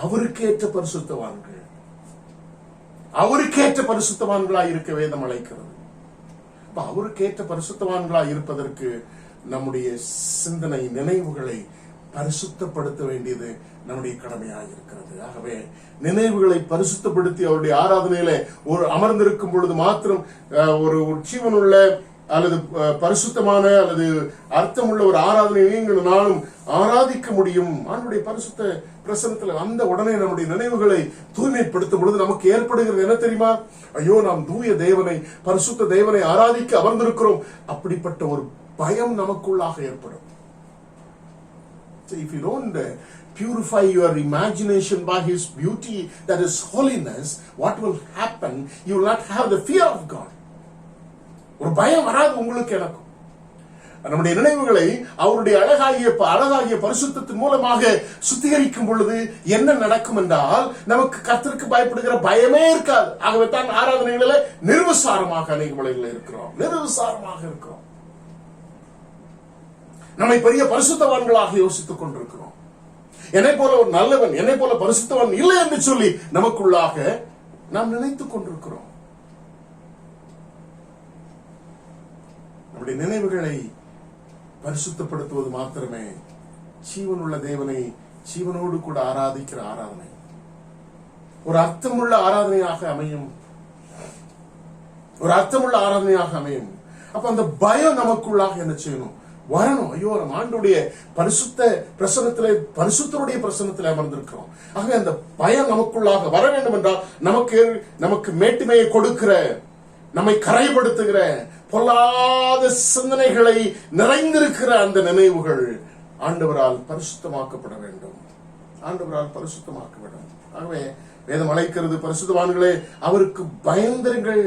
அவருக்கு ஏற்ற பரிசுத்தவான்கள், அவருக்கேற்ற பரிசுத்தவான்களாய் இருக்க வேதம் அழைக்கிறது. அவருக்கேற்ற பரிசுத்தவான்களாய் இருப்பதற்கு நம்முடைய சிந்தனை, நினைவுகளை பரிசுத்தப்படுத்த வேண்டியது நம்முடைய கடமையாக இருக்கிறது. ஆகவே நினைவுகளை பரிசுத்தப்படுத்தி அவருடைய ஆராதனையில ஒரு அமர்ந்திருக்கும் பொழுது மாத்திரம் ஒரு ஜீவனுள்ள அல்லது பரிசுத்தமான அல்லது அர்த்தமுள்ள ஒரு ஆராதனை நீங்கள் நானும் ஆராதிக்க முடியும். ஆண்டுடைய பரிசுத்த பிரசனத்துல அந்த உடனே நம்முடைய நினைவுகளை தூய்மைப்படுத்தும் பொழுது நமக்கு ஏற்படுகிறது என்ன தெரியுமா? ஐயோ, நாம் தூய தேவனை, பரிசுத்த தேவனை ஆராதிக்க அமர்ந்திருக்கிறோம். அப்படிப்பட்ட ஒரு பயம் நமக்குள்ளாக ஏற்படும். If you don't purify your imagination by His beauty, that is holiness, what will happen? You will not have the fear of God. ஒரு பயம் வராது உங்களுக்கு, எனக்கும். நம்முடைய நினைவுகளை அவருடைய அழகாகிய பரிசுத்தத்தின் மூலமாக சுத்திகரிக்கும் பொழுது என்ன நடக்கும் என்றால் நமக்கு கர்த்தருக்கு பயப்படுகிற பயமே இருக்காது. ஆகவே தான் ஆராதனைகளில நிர்விசாரமாக அநேக வேளைகளில் இருக்கிறோம், நிர்விசாரமாக இருக்கிறோம். நம்மை பெரிய பரிசுத்தவான்களாக யோசித்துக் கொண்டிருக்கிறோம். என்னை போல ஒரு நல்லவன், என்னை போல பரிசுத்தவான் இல்லை என்று சொல்லி நமக்குள்ளாக நாம் நினைத்துக் கொண்டிருக்கிறோம். நம்முடைய நினைவுகளை பரிசுத்தப்படுத்துவது மாத்திரமே ஜீவனுள்ள தேவனை ஜீவனோடு கூட ஆராதிக்கிற ஆராதனை ஒரு அர்த்தமுள்ள ஆராதனையாக அமையும். ஒரு அர்த்தமுள்ள ஆராதனையாக அமையும். அப்ப அந்த பயம் நமக்குள்ளாக என்ன செய்யணும்? வரணும். ஐயோ, நம்ம ஆண்டுடைய பரிசுத்த பிரசனத்திலே, பரிசுத்தருடைய பிரசனத்திலே அமர்ந்திருக்கிறோம். ஆகவே அந்த பயம் நமக்குள்ளாக வர வேண்டும் என்றால் நமக்கு மேட்டுமையை கொடுக்கிற, நம்மை கரைப்படுத்துகிற, பொல்லாத சிந்தனைகளை நிறைந்திருக்கிற அந்த நினைவுகள் ஆண்டவரால் பரிசுத்தமாக்கப்பட வேண்டும். ஆண்டவரால் பரிசுத்தமாக்க வேண்டும். ஆகவே வேதம் அழைக்கிறது, பரிசுத்தவான்களே அவருக்கு பயந்திருங்கள்.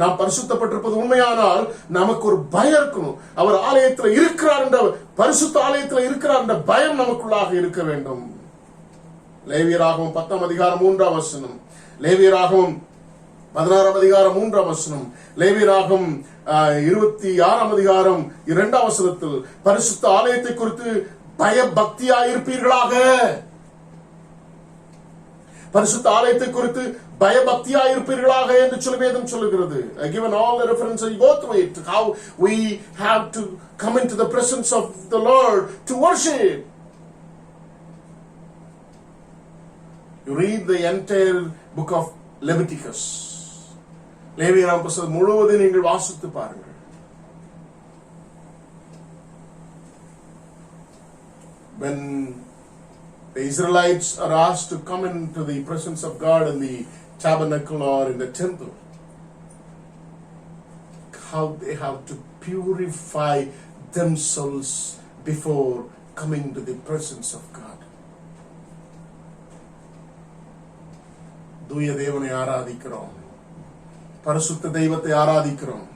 நாம் பரிசுத்தப்பட்டிருப்பது உண்மையானால் நமக்கு ஒரு பயம் இருக்கணும். அவர் ஆலயத்தில் இருக்கிறார் என்ற, பரிசுத்த ஆலயத்தில் இருக்கிறார் என்ற பயம் நமக்குள்ளாக இருக்க வேண்டும். லேவியராகமம் 10:3, லேவியராகமம் 16:3, லேவியராகமம் 26:2 பரிசுத்த ஆலயத்தை குறித்து பயபக்தியாயிருப்பீர்களாக. பரிசுத்த ஆலயத்தை குறித்து பயபக்தியாயிருப்பீர்களாக என்று சொல்லி வேதம் சொல்லுகிறது. Given all the references, you go through it, how we have to come into the presence of the Lord to worship. You read the entire book of Leviticus. லேவியராம் புத்தகம் முழுவதும் நீங்கள் வாசித்து பாருங்கள். When the Israelites are asked to come into the presence of God in the tabernacle or in the temple, how they have to purify themselves before coming to the presence of God. தூய தேவனை ஆராதிக்கிறோம், பரிசுத்த தெய்வத்தை ஆராதிக்கிறோம்.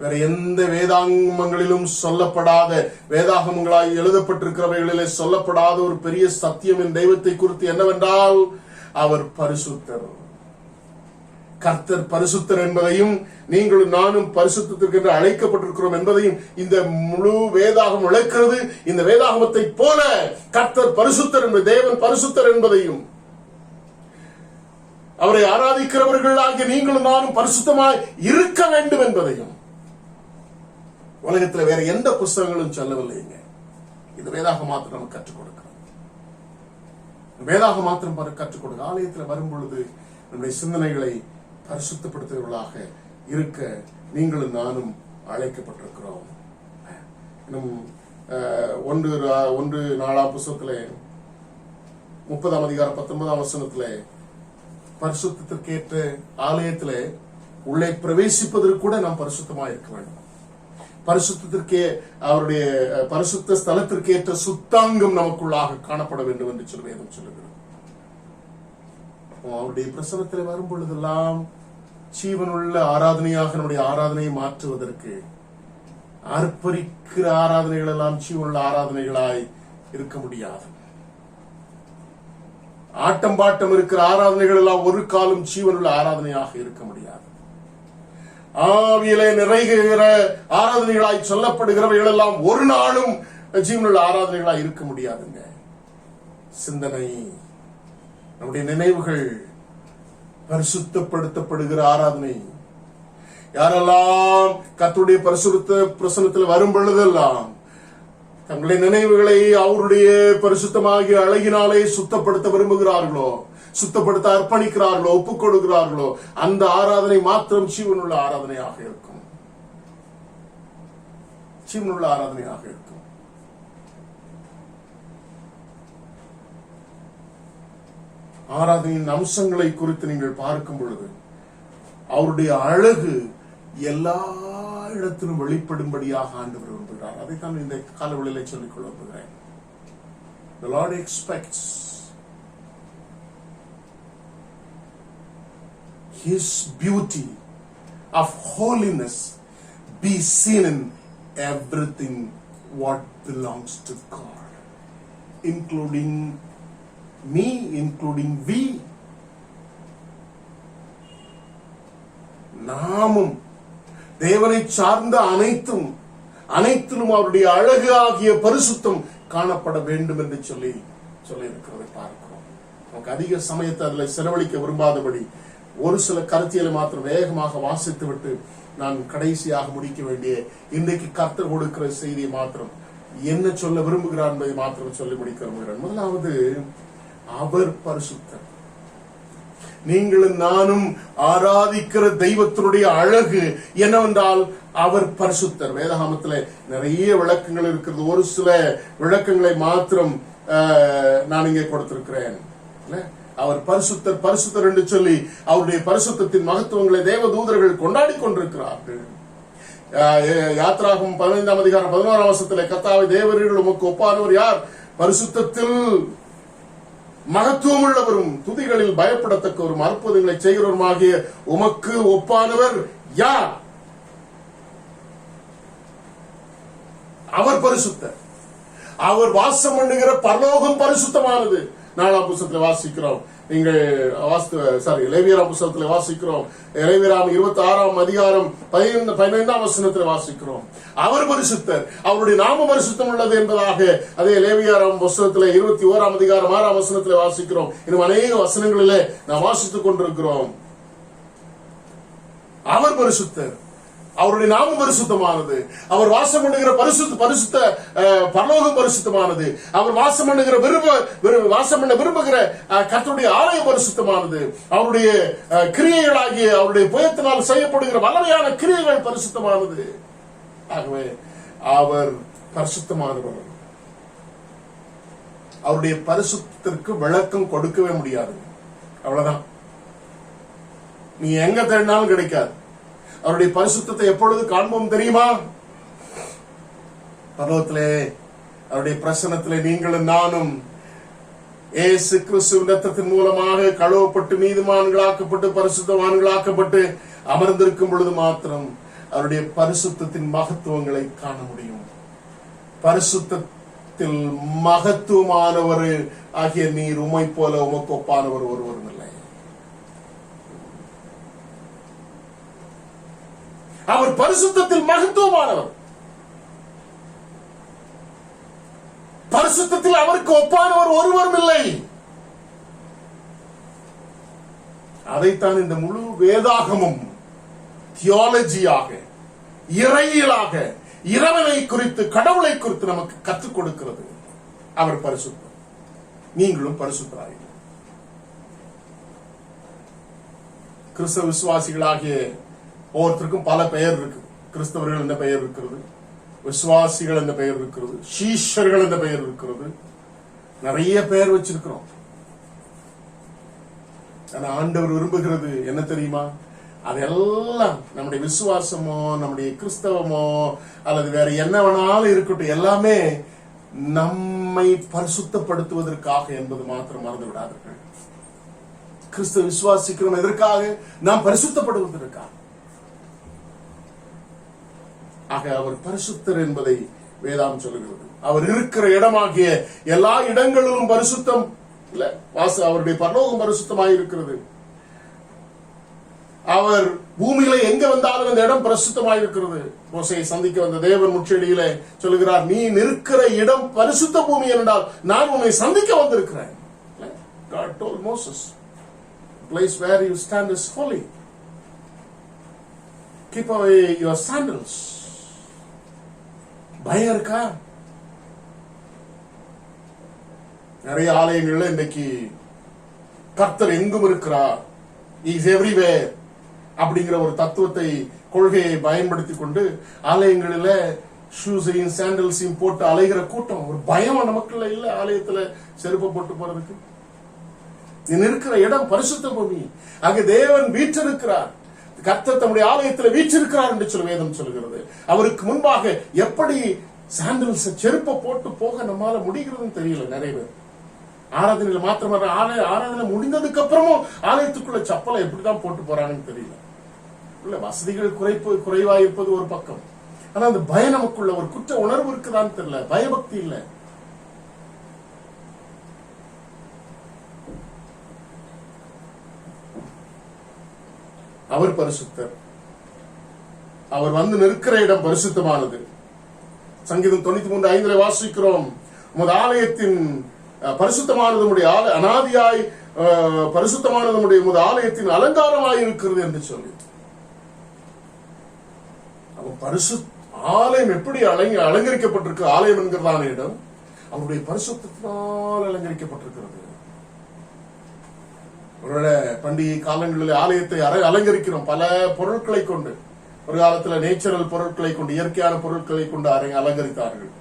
வேற எந்த வேதாகமங்களிலும் சொல்லப்படாத, வேதாகமங்களாய் எழுதப்பட்டிருக்கிறவைகளிலே சொல்லப்படாத ஒரு பெரிய சத்தியம் என் தெய்வத்தை குறித்து என்னவென்றால், அவர் பரிசுத்தர். கர்த்தர் பரிசுத்தர் என்பதையும் நீங்களும் நானும் பரிசுத்தத்திற்கு அழைக்கப்பட்டிருக்கிறோம் என்பதையும் இந்த முழு வேதாகம் விளக்கிறது. இந்த வேதாகமத்தை போல கர்த்தர் பரிசுத்தர் என்பது, தேவன் பரிசுத்தர் என்பதையும், அவரை ஆராதிக்கிறவர்கள் ஆகிய நீங்களும் நானும் பரிசுத்தமாய் இருக்க வேண்டும் என்பதையும் உலகத்தில் வேற எந்த புஸ்தகங்களும் சொல்லவில்லைங்க. இது வேதாக மாத்திரம் நமக்கு கற்றுக் கொடுக்கிறோம். வேதாக மாத்திரம் கற்றுக் கொடுக்க ஆலயத்தில் வரும் பொழுது நம்முடைய சிந்தனைகளை பரிசுத்தப்படுத்துவர்களாக இருக்க நீங்களும் நானும் அழைக்கப்பட்டிருக்கிறோம். இன்னும் 1 புத்தகத்திலே 30ஆம் அதிகாரம் 19ஆம் வசனத்திலே பரிசுத்தத்திற்கேற்ற ஆலயத்திலே உள்ளே பிரவேசிப்பதற்கு கூட நாம் பரிசுத்தமாக இருக்க வேண்டும். பரிசுத்தத்திற்கே அவருடைய பரிசுத்த ஸ்தலத்திற்கேற்ற சுத்தாங்கம் நமக்குள்ளாக காணப்பட வேண்டும் என்று சொல்லி வேதம் சொல்லுகிறது. அவருடைய பிரசனத்தில் வரும் பொழுதெல்லாம் ஜீவனுள்ள ஆராதனையாக நம்முடைய ஆராதனையை மாற்றுவதற்கு ஆர்ப்பரிக்கிற ஆராதனைகள் எல்லாம் ஜீவனுள்ள ஆராதனைகளாய் இருக்க முடியாது. ஆட்டம் பாட்டம் இருக்கிற ஆராதனைகள் எல்லாம் ஒரு காலம் ஜீவனுள்ள ஆராதனையாக இருக்க முடியாது. ஆவியிலே நிறைகிற ஆராதனைகளாய் சொல்லப்படுகிறவைகள் எல்லாம் ஒரு நாளும் ஜீவனுள்ள ஆராதனைகளாய் இருக்க முடியாதுங்க. சிந்தனை, நம்முடைய நினைவுகள் பரிசுத்தப்படுத்தப்படுகிற ஆராதனை. யாரெல்லாம் கர்த்தருடைய பரிசுத்த பிரசன்னத்தில் வரும் பொழுதெல்லாம் தங்களுடைய நினைவுகளை அவருடைய பரிசுத்தமாகிய அழகினாலே சுத்தப்படுத்த விரும்புகிறார்களோ, சுத்தப்படுத்த அர்ப்பணிக்கிறார்களோ, ஒப்புக் கொடுக்கிறார்களோ, அந்த ஆராதனை மாத்திரம் ஜீவனுள்ள ஆராதனையாக இருக்கும். ஜீவனுள்ள ஆராதனையாக இருக்கும். ஆராதனையின் அம்சங்களை குறித்து நீங்கள் பார்க்கும் பொழுது அவருடைய அழகு எல்லா இடத்திலும் வெளிப்படும்படியாக ஆண்டவர் விரும்புகிறார். அதைத்தான் இந்த காலவெளியிலே சொல்லிக் கொள்ள விரும்புகிறேன். The Lord expects His beauty of holiness be seen in everything what belongs to God, including me, including we. நாமும் தேவனை சார்ந்த அனைத்திலும் அவருடைய அழகு ஆகிய பரிசுத்தம் காணப்பட வேண்டும் என்று சொல்லி இருக்கிறதை பார்க்கிறோம். நமக்கு அதிக சமயத்தை அதுல செலவழிக்க விரும்பாதபடி ஒரு சில கருத்தியலை மாத்திரம் வேகமாக வாசித்து விட்டு நான் கடைசியாக முடிக்க வேண்டிய இன்றைக்கு கர்த்தர் கொடுக்கிற செய்தியை மாத்திரம் என்ன சொல்ல விரும்புகிறார் என்பதை மாத்திரம் சொல்லி முடிக்க விரும்புகிறேன். முதலாவது, அவர் பரிசுத்தர். நீங்களும் நானும் ஆராதிக்கிற தெய்வத்தினுடைய அழகு என்னவென்றால் அவர் பரிசுத்தர். வேதாகமத்தில் நிறைய விளக்கங்கள் இருக்கிறது. ஒரு சில விளக்கங்களை மாத்திரம் நான் இங்கே கொடுத்திருக்கிறேன். அவர் பரிசுத்தர் பரிசுத்தர் என்று சொல்லி அவருடைய பரிசுத்தத்தின் மகத்துவங்களை தேவ தூதர்கள் கொண்டாடி கொண்டிருக்கிறார்கள். யாத்ராகமம் 15ஆம் அதிகாரம் 11ஆம் வசனத்திலே கர்த்தாவே தேவர்கள் உமக்கு ஒப்பானவர் யார்? பரிசுத்தத்தில் மகத்துவம் உள்ளவரும் துதிகளில் பயப்படத்தக்கவரும் அற்புதங்களை செய்கிறவருமாகிய உமக்கு ஒப்பானவர் யார்? அவர் பரிசுத்தர். அவர் வாசம் பண்ணுகிற பரலோகம் பரிசுத்தமானது. 4ஆம் புத்தகத்தில் வாசிக்கிறோம். நீங்கள் லேவியராம் புத்தகத்தில் வாசிக்கிறோம். லேவியராம் 26ஆம் அதிகாரம் 15ஆம் வசனத்தில் வாசிக்கிறோம். அவர் பரிசுத்தர், அவருடைய நாம பரிசுத்தம் உள்ளது என்பதாக அதே லேவியராம் புத்தகத்தில் 21ஆம் அதிகாரம் 6ஆம் வசனத்தில் வாசிக்கிறோம். இன்னும் அநேக வசனங்களிலே நாம் வாசித்துக் கொண்டிருக்கிறோம். அவர் பரிசுத்தர், அவருடைய நாமம் பரிசுத்தமானது. அவர் வாசம் பண்ணுகிற பரிசுத்த பரலோகம் பரிசுத்தமானது. அவர் வாசம் பண்ணுகிற வாசம் பண்ண விரும்புகிற கர்த்தருடைய ஆலயம் பரிசுத்தமானது. அவருடைய கிரியைகளாகிய அவருடைய புயத்தினால் செய்யப்படுகிற வல்லமையான கிரியைகள் பரிசுத்தமானது. ஆகவே அவர் பரிசுத்தமானவர். அவருடைய பரிசுத்திற்கு விளக்கம் கொடுக்கவே முடியாது. அவ்வளவுதான். நீ எங்க தேடினாலும் கிடைக்காது. அவருடைய பரிசுத்தத்தை எப்பொழுது காண்போம் தெரியுமா? பரலோகத்திலே அவருடைய பிரசன்னத்திலே நீங்களும் நானும் இயேசு கிறிஸ்துவின் இரத்தத்தின் மூலமாக கழுவப்பட்டு நீதிமான்களாக்கப்பட்டு பரிசுத்தவான்களாக்கப்பட்டு அமர்ந்திருக்கும் பொழுது மாத்திரம் அவருடைய பரிசுத்தத்தின் மகத்துவங்களை காண முடியும். பரிசுத்தத்தில் மகத்துவமானவர் ஆகிய நீர் உம்மை போல உமக்கு ஒப்பானவர் ஒருவரும் இல்லை. அவர் பரிசுத்தத்தில் மகத்துவமானவர். பரிசுத்தத்தில் அவருக்கு ஒப்பானவர் ஒருவரும் இல்லை. அதைத்தான் இந்த முழு வேதாகமும் தியாலஜியாக, இறையியலாக, இறைவனை குறித்து, கடவுளை குறித்து நமக்கு கற்றுக் கொடுக்கிறது. அவர் பரிசுத்தர், நீங்களும் பரிசுத்தராக. கிறிஸ்தவ விசுவாசிகளாகிய ஒவ்வொருத்தருக்கும் பல பெயர் இருக்கு. கிறிஸ்தவர்கள் என்ற பெயர் இருக்கிறது, விசுவாசிகள் என்ற பெயர் இருக்கிறது, சீஷர்கள் என்ற பெயர் இருக்கிறது. நிறைய பெயர் வச்சிருக்கிறோம். ஆனா ஆண்டவர் விரும்புகிறது என்ன தெரியுமா? அதெல்லாம் நம்முடைய விசுவாசமோ நம்முடைய கிறிஸ்தவமோ அல்லது வேற என்ன வேணாலும் இருக்கட்டும், எல்லாமே நம்மை பரிசுத்தப்படுத்துவதற்காக என்பது மாத்திரம் மறந்து விடாதீர்கள். கிறிஸ்தவ விசுவாசிக்கிறோம் எதற்காக? நாம் பரிசுத்தப்படுவதற்காக. ஆக அவர் பரிசுத்தர் என்பதை வேதாம் சொல்லுகிறது. அவர் இருக்கிற இடமாகிய எல்லா இடங்களிலும் பரிசுத்தம் இல்ல, அவருடைய பரலோகம் பரிசுத்தமாக இருக்கிறது. அவர் பூமியில எங்க வந்தாலும் அந்த இடம் பரிசுத்தமாக இருக்கிறது. மோசையை சந்திக்க வந்த தேவன் முச்செடியில சொல்லுகிறார், நீ நிற்கிற இடம் பரிசுத்த பூமி என்றால் நான் உன்னை சந்திக்க வந்திருக்கிறேன். God told Moses, the place where you stand is holy. Keep away your sandals. பயம் இருக்கா? நிறைய ஆலயங்கள்ல இன்னைக்கு கர்த்தர் எங்கும் இருக்கிறார், இஸ் எவ்ரிவேர் அப்படிங்கிற ஒரு தத்துவத்தை, கொள்கையை பயன்படுத்தி கொண்டு ஆலயங்களில ஷூஸையும் சாண்டல்ஸையும் போட்டு அலைகிற கூட்டம். ஒரு பயம் நமக்குள்ள இல்ல ஆலயத்துல செருப்பு போட்டு போறதுக்கு. நீ இருக்கிற இடம் பரிசுத்த பூமி, அங்கு தேவன் வீற்றிருக்கிறார். கர்த்தர் தம்முடைய ஆலயத்தில் வீற்றிருக்கிறார் என்று சொல்ல வேதம் சொல்கிறது. அவருக்கு முன்பாக எப்படி சாண்டல்ஸ் செருப்பை போட்டு போக நம்மால முடிகிறதுன்னு தெரியல. நிறைய பேர் ஆராதனையில மாத்திரம் ஆராதனை முடிந்ததுக்கு அப்புறமும் ஆலயத்துக்குள்ள சப்பலை எப்படிதான் போட்டு போறாங்கன்னு தெரியல. இல்ல, வசதிகள் குறைவா இருப்பது ஒரு பக்கம், ஆனா அந்த பயம் நமக்குள்ள ஒரு குற்ற உணர்வு இருக்குதான்னு தெரியல, பயபக்தி இல்ல. அவர் பரிசுத்தர். அவர் வந்து நிற்கிற இடம் பரிசுத்தமானது. சங்கீதம் 93:5 வாசிக்கிறோம், உமது ஆலயத்தின் பரிசுத்தமானது உடைய அனாதியாய் பரிசுத்தமானது உமது ஆலயத்தின் அலங்காரமாய் இருக்கிறது என்று சொல்லி. ஆலயம் எப்படி அலங்கரிக்கப்பட்டிருக்கு? ஆலயம் என்கிறதான இடம் அவருடைய பரிசுத்தத்தினால் அலங்கரிக்கப்பட்டிருக்கிறது. ஒருவேளை பண்டிகை காலங்களில் ஆலயத்தை அலங்கரிக்கிறோம் பல பொருட்களை கொண்டு. ஒரு காலத்துல நேச்சுரல் பொருட்களை கொண்டு, இயற்கையான பொருட்களை கொண்டு அலங்கரித்தார்கள்.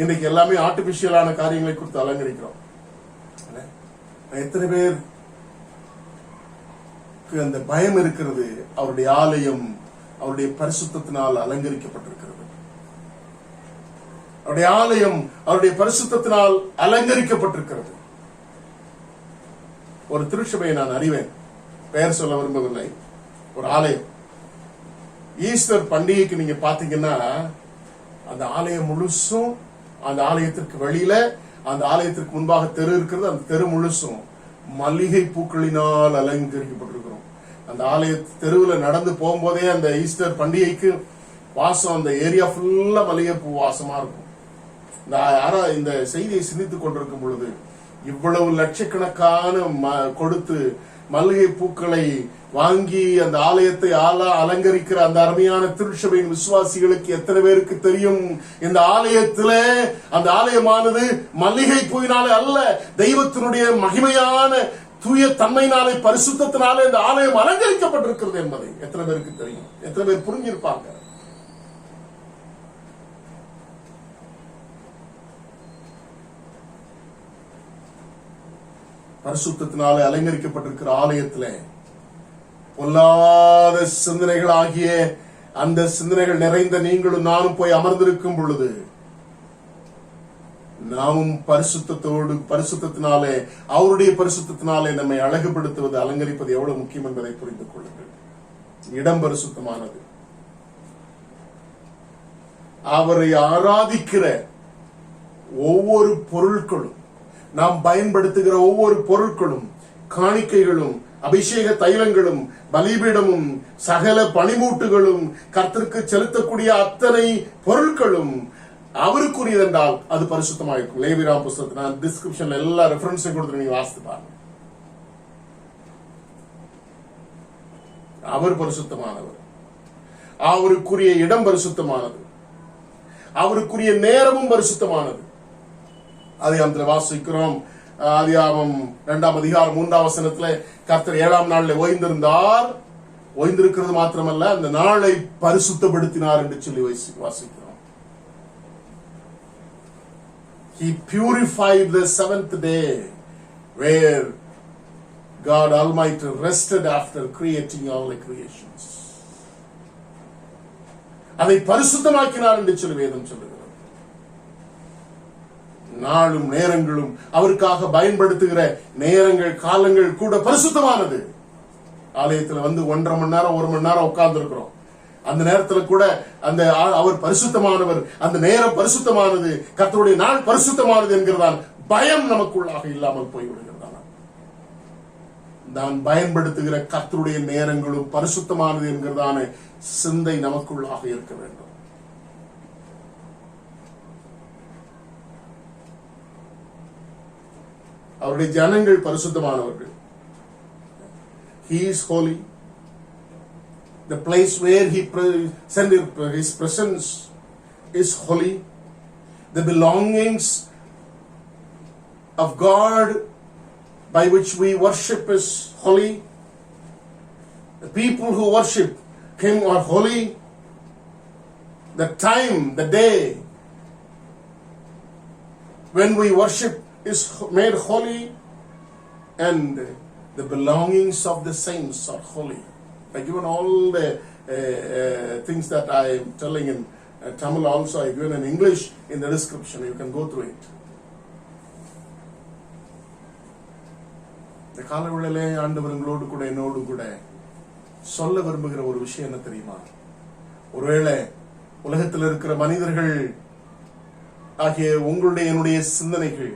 இன்னைக்கு எல்லாமே ஆர்டிபிஷியலான காரியங்களை குறித்து அலங்கரிக்கிறோம். எத்தனை பேருக்கு அந்த பயம் இருக்கிறது? அவருடைய ஆலயம் அவருடைய பரிசுத்தத்தினால் அலங்கரிக்கப்பட்டிருக்கிறது. அவருடைய ஆலயம் அவருடைய பரிசுத்தத்தினால் அலங்கரிக்கப்பட்டிருக்கிறது. ஒரு திருச்சபையை நான் அறிவேன், பெயர் சொல்ல விரும்பவில்லை. ஒரு ஆலயம் ஈஸ்டர் பண்டிகைக்கு நீங்க பாத்தீங்கன்னா அந்த ஆலயம் முழுசும், அந்த ஆலயத்திற்கு வெளியில, அந்த ஆலயத்திற்கு முன்பாக தெரு இருக்கிறது, அந்த தெரு முழுசும் மல்லிகை பூக்களினால் அலங்கரிக்கப்பட்டிருக்கிறோம். அந்த ஆலய தெருவில் நடந்து போகும்போதே அந்த ஈஸ்டர் பண்டிகைக்கு வாசம், அந்த ஏரியா ஃபுல்லா மல்லிகை பூ வாசமா இருக்கும். இந்த செய்தியை சிந்தித்துக் கொண்டிருக்கும் பொழுது இவ்வளவு லட்சக்கணக்கான கொடுத்து மல்லிகை பூக்களை வாங்கி அந்த ஆலயத்தை அலங்கரிக்கிற அந்த அருமையான திருச்சபையின் விசுவாசிகளுக்கு எத்தனை பேருக்கு தெரியும், இந்த ஆலயத்துல அந்த ஆலயமானது மல்லிகை பூவினாலே அல்ல, தெய்வத்தினுடைய மகிமையான தூய தன்மையினாலே பரிசுத்தத்தினாலே இந்த ஆலயம் அலங்கரிக்கப்பட்டிருக்கிறது என்பதை எத்தனை பேருக்கு தெரியும்? எத்தனை பேர் புரிஞ்சிருப்பாங்க? பரிசுத்தத்தினாலே அலங்கரிக்கப்பட்டிருக்கிற ஆலயத்துல பொல்லாத சிந்தனைகள் ஆகிய அந்த சிந்தனைகள் நிறைந்த நீங்களும் நானும் போய் அமர்ந்திருக்கும் பொழுது நாமும் பரிசுத்தத்தினாலே அவருடைய பரிசுத்தத்தினாலே நம்மை அழகுபடுத்துவது, அலங்கரிப்பது எவ்வளவு முக்கியம் என்பதை புரிந்து கொள்ளுங்கள். இடம் பரிசுத்தமானது. அவரை ஆராதிக்கிற ஒவ்வொரு பொருட்களும், நாம் பயன்படுத்துகிற ஒவ்வொரு பொருட்களும், காணிக்கைகளும், அபிஷேக தைலங்களும், பலிபீடமும், சகல பனிமூட்டுகளும், கர்த்தருக்கு செலுத்தக்கூடிய அத்தனை பொருட்களும் அவருக்குரியது என்றால் அது பரிசுத்தமா இருக்கும். லேவியராம் புத்தகத்துல நான் டிஸ்கிரிப்ஷன்ல எல்லா ரெஃபரன்ஸையும் கொடுத்து நீங்க வாசித்து பாருங்க. அவர் பரிசுத்தமானவர். அவருக்குரிய இடம் பரிசுத்தமானது. அவருக்குரிய நேரமும் பரிசுத்தமானது. ஆதியாகமத்தில் வாசிக்கிறோம். ஆதியாகமம் 2ஆம் அதிகாரம் 3ஆம் வசனத்துல கர்த்தர் 7ஆம் நாளில் ஓய்ந்திருந்தார். ஓய்ந்திருக்கிறது மாத்திரமல்ல, அந்த நாளை பரிசுத்தப்படுத்தினார் என்று சொல்லி வாசிக்கிறோம். He purified the seventh day, where God Almighty rested after creating all the creations. அதை பரிசுத்தமாக்கினார் என்று சொல்லி வேதம் சொல்லுகிறது. நாளும் நேரங்களும் அவருக்காக பயன்படுத்துகிற நேரங்கள், காலங்கள் கூட பரிசுத்தமானது. ஆலயத்தில் வந்து 1.5 மணி நேரம் 1 மணி நேரம் உட்கார்ந்து இருக்கிறோம். அந்த நேரத்துல கூட அந்த அவர் பரிசுத்தமானவர், அந்த நேரம் பரிசுத்தமானது, கர்த்தருடைய நாள் பரிசுத்தமானது என்கிறதான் பயம் நமக்குள்ளாக இல்லாமல் போய்விடுகிறதான நான் பயன்படுத்துகிற கர்த்தருடைய நேரங்களும் பரிசுத்தமானது என்கிறதான சிந்தை நமக்குள்ளாக இருக்க வேண்டும். அவருடைய ஜனங்கள் பரிசுத்தமானவர்கள். He is holy. The place where he sent his presence is holy. The belongings of God by which we worship is holy. The people who worship him are holy. The time, the day when we worship is made holy, and the belongings of the saints are holy. I given all the things that I am telling in Tamil also. I given in English in the description. You can go through it. இந்த காலவெளியிலே ஆண்டவர்களோடு கூட என்னோடு கூட சொல்ல விரும்புகிற ஒரு விஷயம் என்ன தெரியுமா? ஒருவேளை உலகத்தில் இருக்கிற மனிதர்கள் ஆகிய உங்களுடைய என்னுடைய சிந்தனைகள்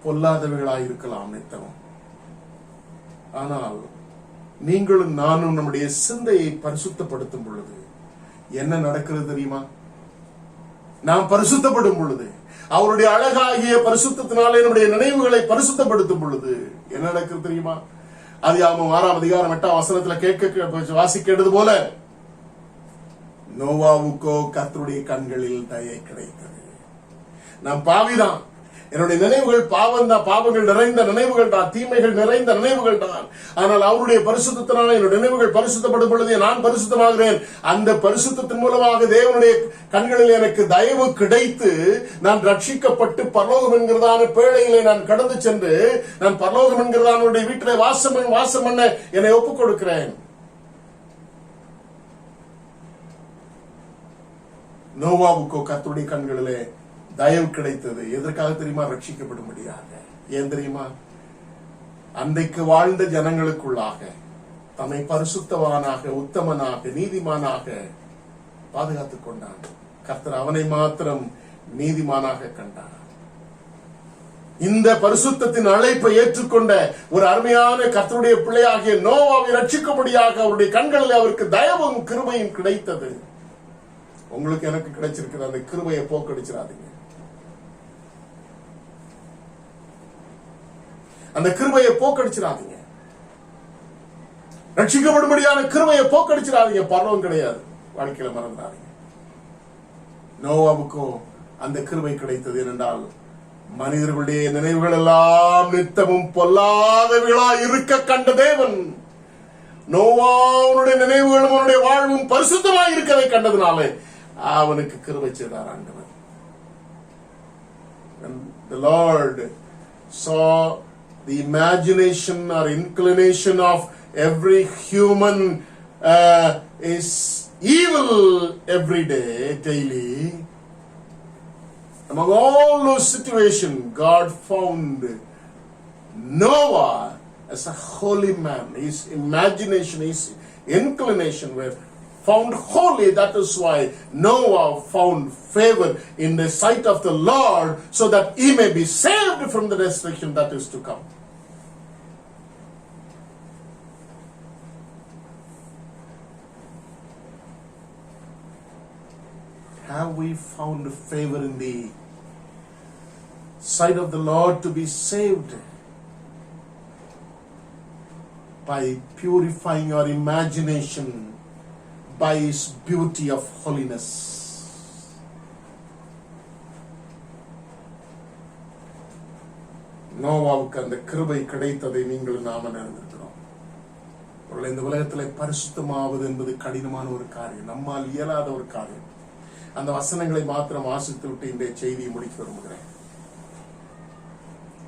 பொல்லாதவைகளாயிருக்கலாம் நித்தம். ஆனால் நீங்களும் நானும் நம்முடைய சிந்தையை பரிசுத்தப்படுத்தும் பொழுது என்ன நடக்கிறது தெரியுமா? நாம் பரிசுத்தப்படும் பொழுது, அவருடைய அழகாகிய பரிசுத்தத்தினாலே நம்முடைய நினைவுகளை பரிசுத்தப்படுத்தும் பொழுது என்ன நடக்கிறது தெரியுமா? ஆதியாகமம் 6ஆம் அதிகாரம் 8ஆம் வசனத்துல வாசிக்கிறது போல, நோவாவுக்கோ கர்த்தருடைய கண்களில் தயை கிடைத்தது. நாம் பாவிதான், என்னுடைய நினைவுகள் பாவங்கள் நிறைந்த நினைவுகள் தான், தீமைகள் நிறைந்த நினைவுகள் தான். ஆனால் அவருடைய பரிசுத்தத்தினால் என்னுடைய நினைவுகள் பரிசுத்தப்படும் பொழுது நான் பரிசுத்தமாகிறேன். அந்த பரிசுத்தத்தின் மூலமாக தேவனுடைய கண்களில் எனக்கு தயவு கிடைத்து நான் ரட்சிக்கப்பட்டு பரலோகம் என்கிறதான பேழையிலே நான் கடந்து சென்று நான் பரலோகம் என்கிறதான வீட்டிலே வாசம் பண்ண என்னை ஒப்புக் கொடுக்கிறேன். நோவாவுக்கோ கர்த்தருடைய கண்களிலே தயவு கிடைத்தது. எதற்காக தெரியுமா? ரட்சிக்கப்படும்படியாக. ஏன் தெரியுமா? அன்றைக்கு வாழ்ந்த ஜனங்களுக்குள்ளாக தன்னை பரிசுத்தவானாக, உத்தமனாக, நீதிமானாக பாதுகாத்துக் கொண்டான். கர்த்தர் அவனை மாத்திரம் நீதிமானாக கண்டார். இந்த பரிசுத்தத்தின் அழைப்பை ஏற்றுக்கொண்ட ஒரு அருமையான கர்த்தருடைய பிள்ளையாகிய நோவாவை ரட்சிக்கும்படியாக அவருடைய கண்களில் அவருக்கு தயவும் கிருபையும் கிடைத்தது. உங்களுக்கு எனக்கு கிடைச்சிருக்கிற அந்த கிருபையை போக்கடிச்சிடாதீங்க. அந்த கிருபையை போக்கடிச்சிடாதீங்க. ரட்சிக்கப்படும்படியான கிருபையை போக்கடிச்சிடாதீங்க. பரலோகம் கிடையாது, வாழ்க்கையில மறந்துடாதீங்க. நோவாவுக்கும் அந்த கிருபை கிடைத்தது. ஏனென்றால் மனிதர்களுடைய நினைவுகள் எல்லாம் நித்தமும் பொல்லாதவர்களா இருக்க கண்ட தேவன் நோவாவுடைய நினைவுகளும் அவனுடைய வாழ்வும் பரிசுத்தமாய் இருக்கதை கண்டதுனாலே அவனுக்கு கிருபை செய்தார் ஆண்டவர். The Lord saw the imagination or inclination of every human is evil every day, daily. Among all those situations, God found Noah as a holy man. His imagination, his inclination were found holy. That is why Noah found favor in the sight of the Lord, so that he may be saved from the destruction that is to come. Have we found favor in the sight of the Lord to be saved by purifying our imagination by His beauty of holiness? நோவாவுக்கு அந்த கிருபை கிடைத்ததை நீங்கள் நாம அறிந்திருக்கிறோம். இந்த உலகத்திலே பரிசுத்தமாவது என்பது கடினமான ஒரு காரியம், நம்மால் இயலாத ஒரு காரியம். அந்த வசனங்களை மாத்திரம் வாசித்து விட்டு இந்த செய்தியை முடிக்க விரும்புகிறேன்.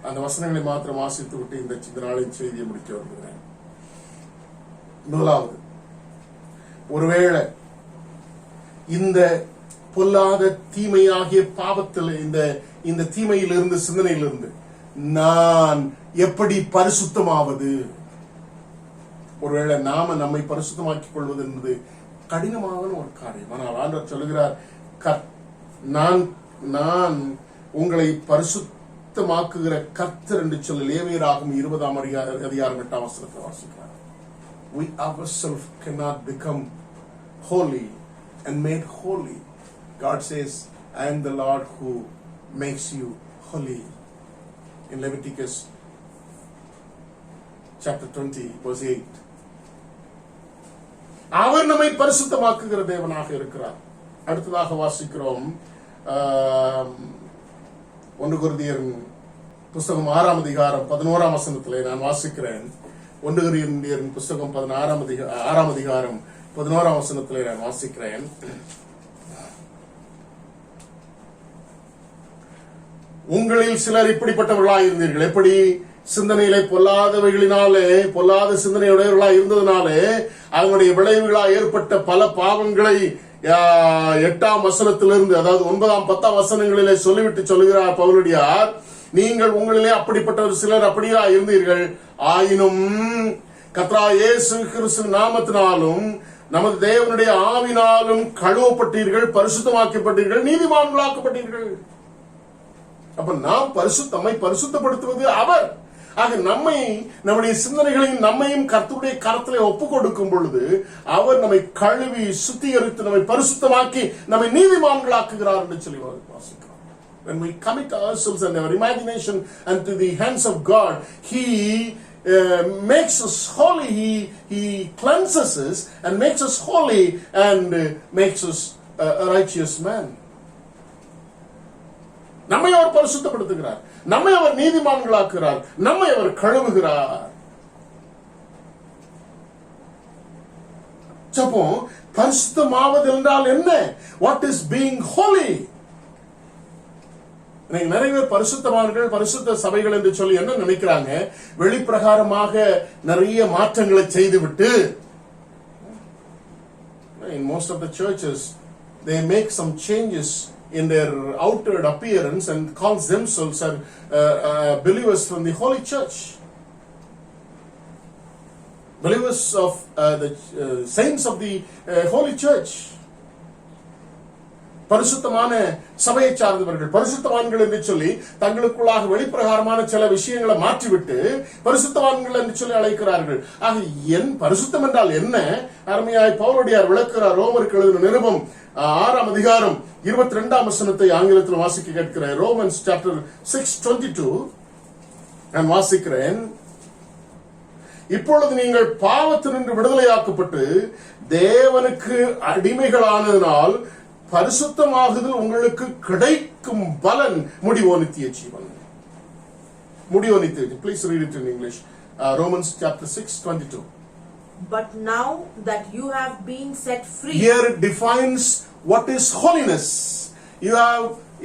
அந்த வசனங்களை மாத்திரம் வாசித்து விட்டு இந்த நாளின் செய்தியை முடிக்க விரும்புகிறேன். முதலாவது, ஒருவேளை இந்த பொல்லாத தீமையாகிய பாவத்தில் இந்த தீமையிலிருந்து சிந்தனையிலிருந்து நான் எப்படி பரிசுத்தமாவது, ஒருவேளை நாம நம்மை பரிசுத்தமாக்கிக் கொள்வது என்பது கடினமான ஒரு காரியம். ஆனால் ஆண்டவர் சொல்லுகிறார், நான் உங்களை பரிசுத்தமாக்குகிற கர்த்தர் என்று சொல்லி லேவியராகும் 20ஆம் அதிகாரம் 8ஆம் வசனத்தை வாசிக்கிறார். We ourselves cannot become holy and made holy. God says, I am the Lord who makes you holy. In Leviticus chapter 20 verse 8. அவர் நம்மை பரிசுத்தமாக்குகிற தேவனாக இருக்கிறார். அடுத்ததாக வாசிக்கிறோம் 1 கொரிந்தியர் புத்தகம் 6ஆம் அதிகாரம் 11ஆம் வசனத்திலே நான் வாசிக்கிறேன். 1 கொரிந்தியர் புத்தகம் 6ஆம் அதிகாரம் 11ஆம் வசனத்திலே நான் வாசிக்கிறேன். உங்களில் சிலர் இப்படிப்பட்டவர்களாக இருந்தீர்கள். எப்படி? சிந்தனையிலே பொல்லாத சிந்தனையுடையவர்களாக இருந்ததுனாலே அவனுடைய விளைவுகளாக ஏற்பட்ட பல பாவங்களை 8ஆம் வசனத்திலிருந்து, அதாவது 9ஆம் 10ஆம் வசனங்களிலே சொல்லிவிட்டு சொல்லுகிறார் பவுலடியார், நீங்கள் உங்களிலே அப்படிப்பட்ட ஒரு சிலர் அப்படியா இருந்தீர்கள். ஆயினும் கர்த்தராகிய இயேசு கிறிஸ்து நாமத்தினாலும் நமது தேவனுடைய ஆவினாலும் கழுவப்பட்டீர்கள், பரிசுத்தமாக்கப்பட்டீர்கள், நீதிமான்களாக்கப்பட்டீர்கள். அப்ப நாம் நம்மை பரிசுத்தப்படுத்துவது அவர். ஆக நம்முடைய சிந்தனைகளையும் நம்மையும் கர்த்தருடைய கரத்திலே ஒப்பு கொடுக்கும் பொழுது அவர் நம்மை கழுவி சுத்திகரித்து நம்மை பரிசுத்தமாக்கி நம்மை நீதிமான்களாக்குகிறார் என்று சொல்லி வாசிக்கிறோம். When we commit ourselves and our imagination unto the hands of God, He makes us holy. He cleanses us and makes us holy and makes us a righteous man. நம்மை அவர் பரிசுத்தப்படுத்துகிறார், நம்மை அவர் நீதிமான்களாக்குகிறார், நம்மை அவர் கழுவுகிறார். அப்போ பரிசுத்தமாவது என்றால் என்ன? What is being holy? நிறைய பேர் பரிசுத்தமானவர்கள், பரிசுத்த சபைகள் என்று சொல்லி என்ன நினைக்கிறாங்க? வெளிப்பிரகாரமாக நிறைய மாற்றங்களை செய்துவிட்டு, in most of the churches they make some changes in their outward appearance and calls themselves believers from the Holy Church, believers of the saints of the Holy Church. பரிசுத்தமான சபையை சார்ந்தவர்கள், பரிசுத்தவான்கள் என்று சொல்லி தங்களுக்குள்ளாக வெளிப்பிரகாரமான சில விஷயங்களை மாற்றிவிட்டு பரிசுத்தவான்கள் என்று சொல்லி அழைக்கிறார்கள். ஆக என் பரிசுத்தம் என்றால் என்ன? அருமையாய் பவுலடியார் விளக்குகிறார். ரோமருக்கு எழுதின நிருபம் 6ஆம் அதிகாரம் 22ஆம் வசனத்தை ஆங்கிலத்தில் வாசிக்க கேட்கிறார். Romans chapter 6:22 நான் வாசிக்கிறேன். இப்பொழுது நீங்கள் பாவத்தினின்று விடுதலையாக்கப்பட்டு தேவனுக்கு அடிமைகளானதினால் பரிசுத்தமாகுதல் உங்களுக்கு கிடைக்கும் பலன் முடிவோ நித்திய ஜீவன். முடிவோ நித்திய ஜீவன். Please read it in English. Romans chapter 6:22. But now that you have been set free. Here it defines what is holiness.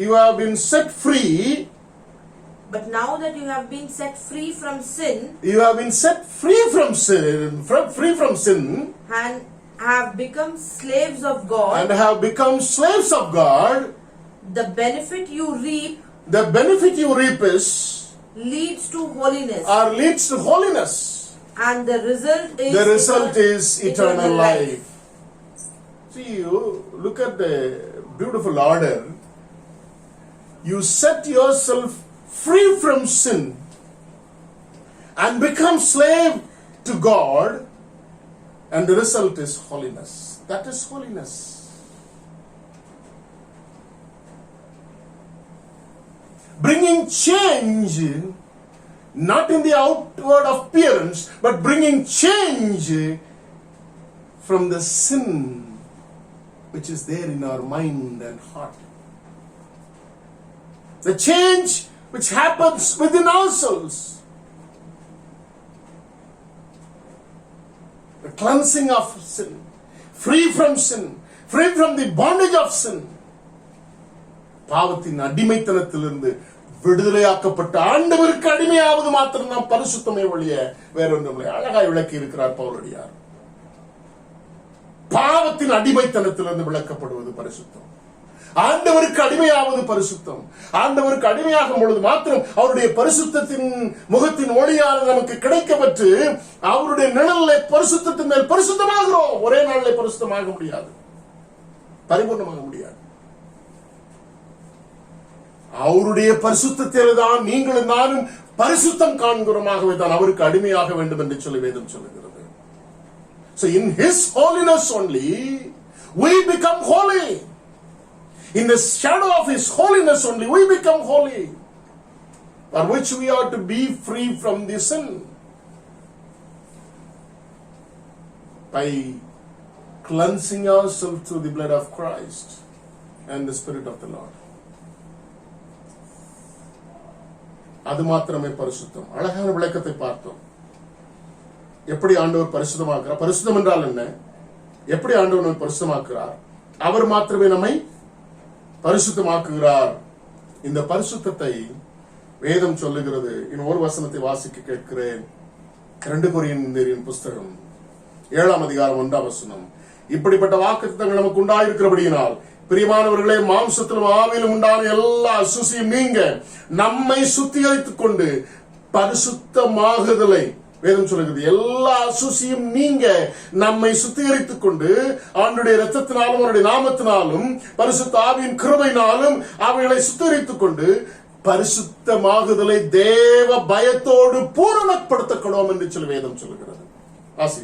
You have been set free. But now that you have been set free from sin. You have been set free from sin. Free from sin. And have become slaves of God. And have become slaves of God. The benefit you reap. The benefit you reap is. Leads to holiness. Or leads to holiness. And the result is eternal life. See, you look at the beautiful order. You set yourself free from sin and become slave to God, and the result is holiness. That is holiness. Bringing change, not in the outward appearance, but bringing change from the sin which is there in our mind and heart. The change which happens within ourselves. The cleansing of sin, free from the bondage of sin. பாவத்தின் அடிமைத்தனத்திலிருந்து விடுதலையாக்கப்பட்ட ஆண்டவருக்கு அடிமையாவது மாத்திரம் நாம் பரிசுத்தமே ஒழிய வேறொன்றும் அழகாய் விளக்கி இருக்கிறார் பவுலடியார். பாவத்தின் அடிமைத்தனத்திலிருந்து விளக்கப்படுவது பரிசுத்தம். ஆண்டவருக்கு அடிமையாவது பரிசுத்தம். ஆண்டவருக்கு அடிமையாகும் பொழுது மாத்திரம் அவருடைய பரிசுத்தத்தின் முகத்தின் ஒளியால் நமக்கு கிடைக்கப்பட்டு அவருடைய நிழலை பரிசுத்தத்தின் மேல் பரிசுத்தமாகிறோம். ஒரே நாளிலே பரிசுத்தமாக முடியாது, பரிபூர்ணமாக முடியாது. அவருடைய பரிசுத்தத்தில் தான் நீங்களும் நானும் பரிசுத்தம் காண்கிறோமாகவே தான் அவருக்கு அடிமையாக வேண்டும் என்று சொல்லி வேதம் சொல்லுகிறது. So in His holiness only we become holy. In the shadow of His holiness only we become holy, for which we are to be free from the sin by cleansing ourselves through the blood of Christ and the Spirit of the Lord. அது மாத்திரமே பரிசுத்தம். அழகான விளக்கத்தை பார்த்தோம். எப்படி ஆண்டவர் பரிசுத்தமாக்குறார்? பரிசுத்தம் என்றால் என்ன? எப்படி ஆண்டவர் நம்மை பரிசுத்தமாக்குறார்? அவர் மாத்திரமே நம்மை பரிசுத்தமாக்குகிறார். இந்த பரிசுத்தத்தை வேதம் சொல்லுகிறது. இன்னும் ஒரு வசனத்தை வாசிக்க கேட்கிறேன். 2 கொரிந்தியரின் புஸ்தகம் 7ஆம் அதிகாரம் 1ஆம் வசனம். இப்படிப்பட்ட வாக்குத்தத்தங்கள் நமக்கு உண்டாயிருக்கிறபடியினால் பிரியமானவர்களே, மாம்சத்திலும் ஆவியிலும் உண்டான எல்லா அசுசியும் நீங்க நம்மை சுத்திகரித்துக் கொண்டு பரிசுத்தமாகுதலை வேதம் சொல்லுகிறது. எல்லா அசுசியும் நீங்க நம்மை சுத்திகரித்துக் கொண்டு ஆண்டுடைய இரத்தத்தினாலும் அவருடைய நாமத்தினாலும் பரிசுத்த ஆவியின் கிருபையினாலும் அவைகளை சுத்திகரித்துக் கொண்டு பரிசுத்தமாகுதலை தேவ பயத்தோடு பூரணப்படுத்தக்கூடும் என்று சொல்லி வேதம் சொல்லுகிறது. ஆசி.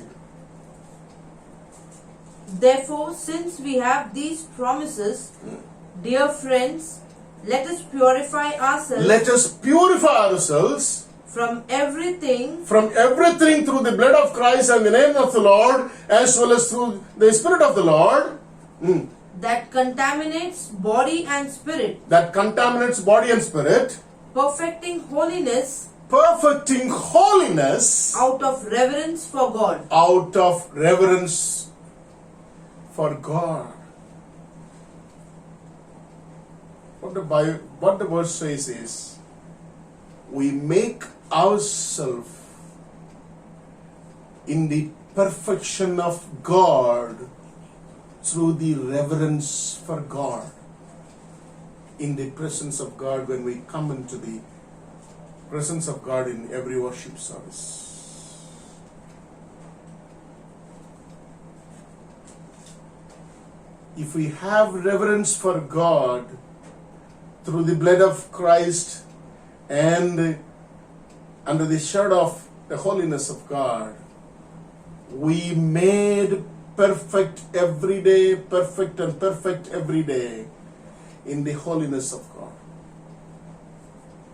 Therefore, since we have these promises, dear friends, let us purify ourselves from everything through the blood of Christ and the name of the Lord, as well as through the Spirit of the Lord, that contaminates body and spirit, perfecting holiness out of reverence for God. What the verse says is, we make ourselves in the perfection of God through the reverence for God, in the presence of God, when we come into the presence of God in every worship service. If we have reverence for God through the blood of Christ and under the shadow of the holiness of God, we made perfect every day, perfect every day in the holiness of God.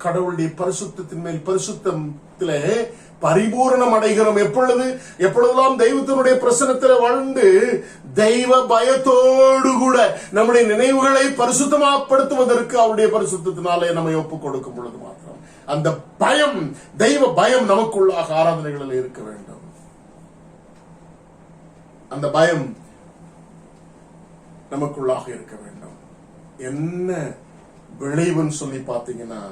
கடவுளுடைய பரிசுத்தத்தின் மேல் பரிசுத்தத்திலே பரிபூரணம் அடைகிறோம். எப்பொழுதெல்லாம் தெய்வத்தினுடைய பிரசன்னத்திலே வாழ்ந்து தெய்வ பயத்தோடு கூட நம்முடைய நினைவுகளை பரிசுத்தமாப்படுத்துவதற்கு அவருடைய பரிசுத்தத்தினாலே நம்மை ஒப்புக் கொடுக்கும் பொழுது மாத்திரம் அந்த பயம், தெய்வ பயம் நமக்குள்ளாக ஆராதனைகளில் இருக்க வேண்டும். அந்த பயம் நமக்குள்ளாக இருக்க வேண்டும். என்ன விளைவுன்னு சொல்லி பாத்தீங்கன்னா,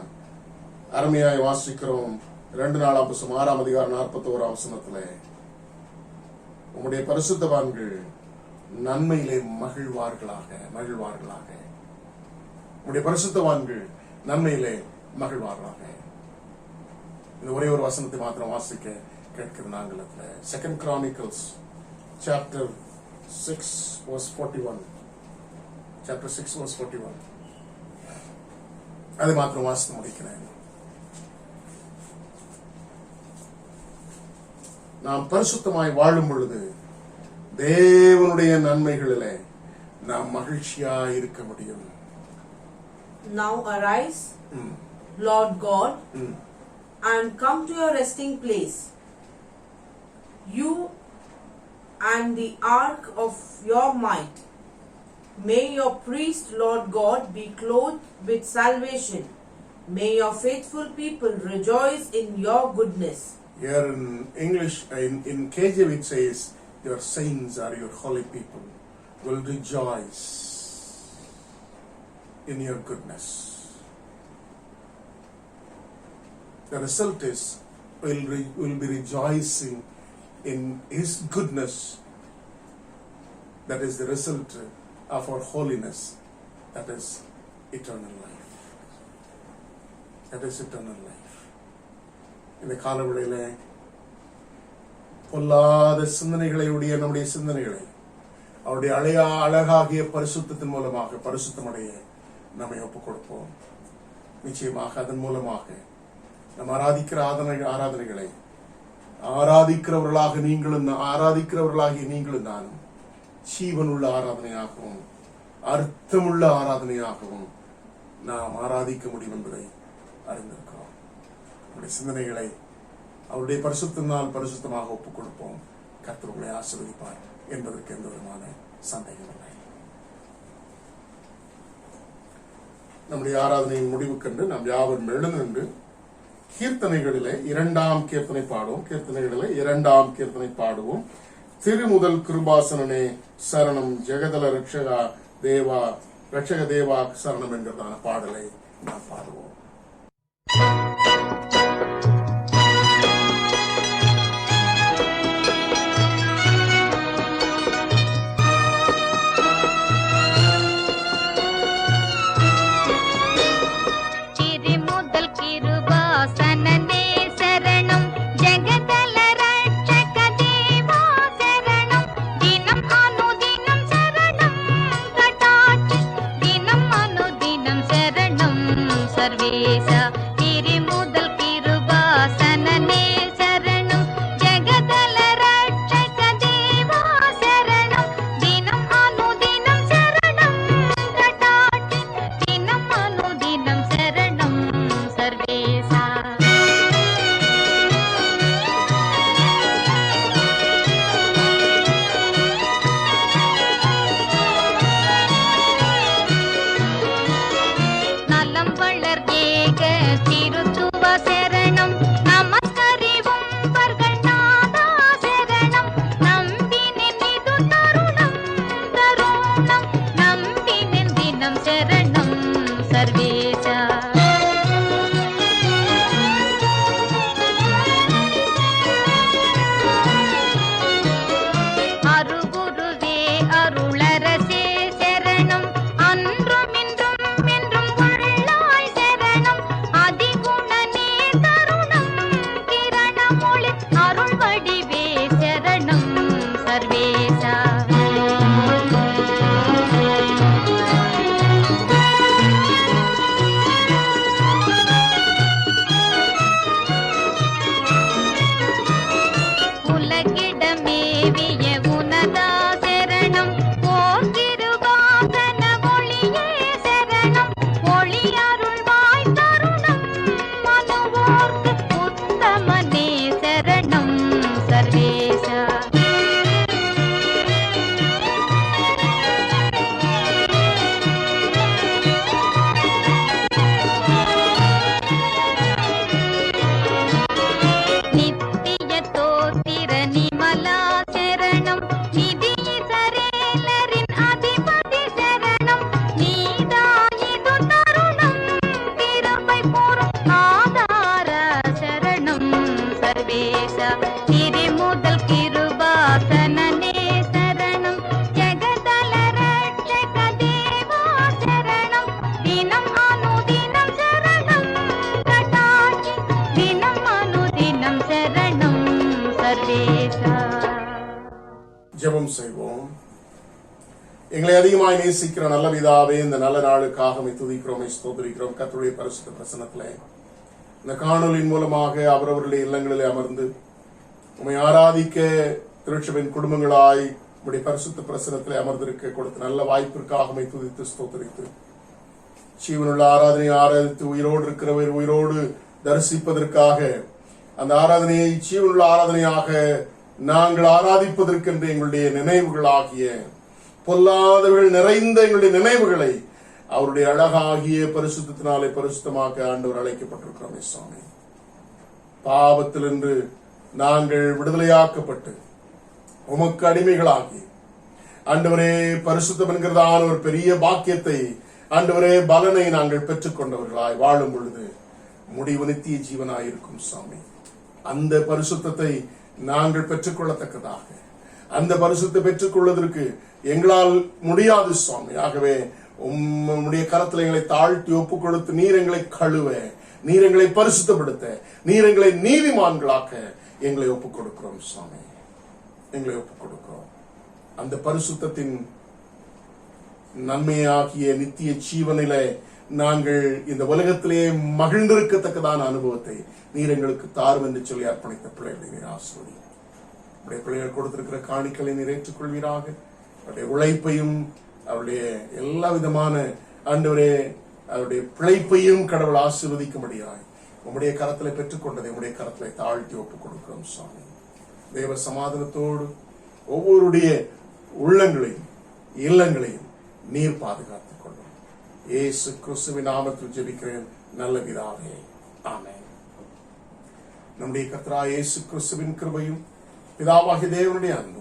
அருமையாய் வாசிக்கிறோம் 2 நாளாம் புத்தகம் 6ஆம் அதிகாரம் 41ஆம் வசனத்திலே, உம்முடைய பரிசுத்தவான்கள் நன்மையிலே மகிழ்வார்களாக. உம்முடைய பரிசுத்தவான்கள் நன்மையிலே மகிழ்வார்களாக. இந்த ஒரே ஒரு வசனத்தை மாத்திரம் வாசிக்க கேட்கிற ஆங்கிலத்துல 2 Chronicles chapter 6 verse 41. chapter 6 verse 41. அதை மாத்திரம் வாசித்து முடிக்கிறேன். நாம் பரிசுத்தமாய் வாழும் பொழுது தேவனுடைய நன்மைகளிலே நாம் மகிழ்ச்சியாய் இருக்க முடியும். Now arise, Lord God, and come to your resting place, you and the ark of your might. May your priest, Lord God, be clothed with salvation. May your faithful people rejoice in your goodness. Here in English, in KJV it says, your saints are your holy people will rejoice in your goodness. The result is we'll be rejoicing in His goodness. That is the result of our holiness. That is eternal life. That is eternal life. இந்த காலவெளியில பொல்லாத சிந்தனைகளை உடைய நம்முடைய சிந்தனைகளை அவருடைய அழகாகிய பரிசுத்தத்தின் மூலமாக பரிசுத்தமடைய நம்மை ஒப்புக் கொடுப்போம். நிச்சயமாக அதன் மூலமாக நம்ம ஆராதிக்கிற ஆராதனைகளை ஆராதிக்கிறவர்களாகிய நீங்களும் நானும் ஜீவனுள்ள ஆராதனையாகவும் அர்த்தமுள்ள ஆராதனையாகவும் நாம் ஆராதிக்க முடியும் என்பதை அறிந்திருக்கிறோம். நம்முடைய சிந்தனைகளை அவருடைய பரிசுத்தினால் பரிசுத்தமாக ஒப்புக் கொடுப்போம். கர்த்தர் உங்களை ஆசீர்வதிப்பார் என்பதற்கு எந்த விதமான சந்தேகமில்லை. நம்முடைய ஆராதனையின் முடிவு கண்டு நாம் யாவரும் எழுந்து கீர்த்தனைகளிலே 2ஆம் கீர்த்தனை பாடுவோம். திருமுதல் கிருபாசனனே சரணம், ஜெகதல ரட்சக தேவா சரணம் என்கிறதான பாடலை நாம் பாடுவோம். எங்களை அதிகமாய் நேசிக்கிற நல்ல பிதாவே, இந்த நல்ல நாளுக்காக துதிக்கிறோம், ஸ்தோத்திரிக்கிறோம். கர்த்தருடைய பரிசுத்த பிரசன்னத்திலே இந்த காணொலியின் மூலமாக அவரவர்களுடைய இல்லங்களிலே அமர்ந்து உம்மை ஆராதிக்க திருச்சபையின் குடும்பங்களாய் உம்முடைய பரிசுத்த பிரசன்னத்திலே அமர்ந்திருக்க கொடுத்த நல்ல வாய்ப்பிற்காக துதித்து ஸ்தோத்திரித்து ஜீவனுள்ள ஆராதனையை ஆராதித்து உயிரோடு இருக்கிறவர் உயிரோடு தரிசிப்பதற்காக அந்த ஆராதனையை ஜீவனுள்ள ஆராதனையாக நாங்கள் ஆராதிப்பதற்கென்று எங்களுடைய நினைவுகளாகிய பொல்லாதவர்கள் நிறைந்த எங்களுடைய நினைவுகளை அவருடைய அழகாகிய பரிசுத்தினாலே பரிசுத்தமாக்க ஆண்டவர் அழைக்கப்பட்டிருக்கிறோம். சுவாமி, பாவத்திலிருந்து நாங்கள் விடுதலையாக்கப்பட்டு உமக்கு அடிமைகளாகி ஆண்டவரே பரிசுத்தம் என்கிறதான ஒரு பெரிய பாக்கியத்தை ஆண்டவரே பலனை நாங்கள் பெற்றுக் கொண்டவர்களாய் வாழும் பொழுது முடிவு நித்திய ஜீவனாயிருக்கும். சுவாமி, அந்த பரிசுத்தத்தை நாங்கள் பெற்றுக்கொள்ளத்தக்கதாக அந்த பரிசுத்தை பெற்றுக் கொள்வதற்கு எங்களால் முடியாது சுவாமி. ஆகவே உம்முடைய கரத்தில் எங்களை தாழ்த்தி ஒப்புக் கொடுத்து நீர் எங்களை கழுவ, நீர் எங்களை பரிசுத்தப்படுத்த, நீர் எங்களை நீதிமான்களாக்க எங்களை ஒப்புக் கொடுக்கிறோம். சுவாமி, எங்களை ஒப்புக் கொடுக்கிறோம். அந்த பரிசுத்தத்தின் நன்மையாகிய நித்திய ஜீவனிலே நாங்கள் இந்த உலகத்திலே மகிழ்ந்திருக்கத்தக்கதான அனுபவத்தை நீர் எங்களுக்கு தாரும் என்று சொல்லி அர்ப்பணித்த பிள்ளைகளை நீர் ஆசீர்வதி. அவருடைய பிள்ளைகள் கொடுத்திருக்கிற காணிக்களை நீர் ஏற்றுக்கொள்வீராக. அவருடைய உழைப்பையும் அவருடைய எல்லா விதமான ஆண்டவரே அவருடைய பிழைப்பையும் கடவுள் ஆசீர்வதிக்கும்படியாய் உம்முடைய கரத்திலே பெற்றுக்கொண்டதை உம்முடைய கரத்திலே தாழ்த்தி ஒப்புக் கொடுக்கிறோம். சுவாமி, தேவ சமாதானத்தோடு ஒவ்வொருடைய உள்ளங்களையும் இல்லங்களையும் நீர் பாதுகாத்துக் கொள்ளும். இயேசு கிறிஸ்துவின் நாமத்தில் ஜெபிக்கிறேன் நல்ல பிதாவே, ஆமென். நம்முடைய கர்த்தராகிய இயேசு கிறிஸ்துவின் கிருபையும் பிதாவாகிய தேவனுடைய அன்பும்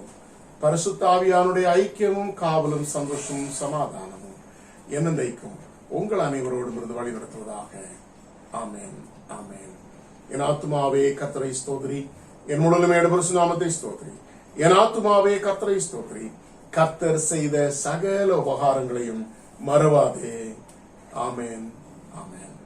பரிசுத்த ஆவியானுடைய ஐக்கியமும் காவலும் சந்தோஷமும் சமாதானமும் என்னென்றைக்கும் உங்கள் அனைவரோடும் இருந்து வழி நடத்துவதாக. ஆமென், ஆமென். என் ஆத்துமாவே கர்த்தரை ஸ்தோத்திரி, என் முழுமையோட பரிசுநாமத்தை ஸ்தோத்திரி. என் ஆத்துமாவே கர்த்தரை ஸ்தோத்திரி, கர்த்தர் செய்த சகல உபகாரங்களையும் மறவாதே. ஆமென், ஆமென்.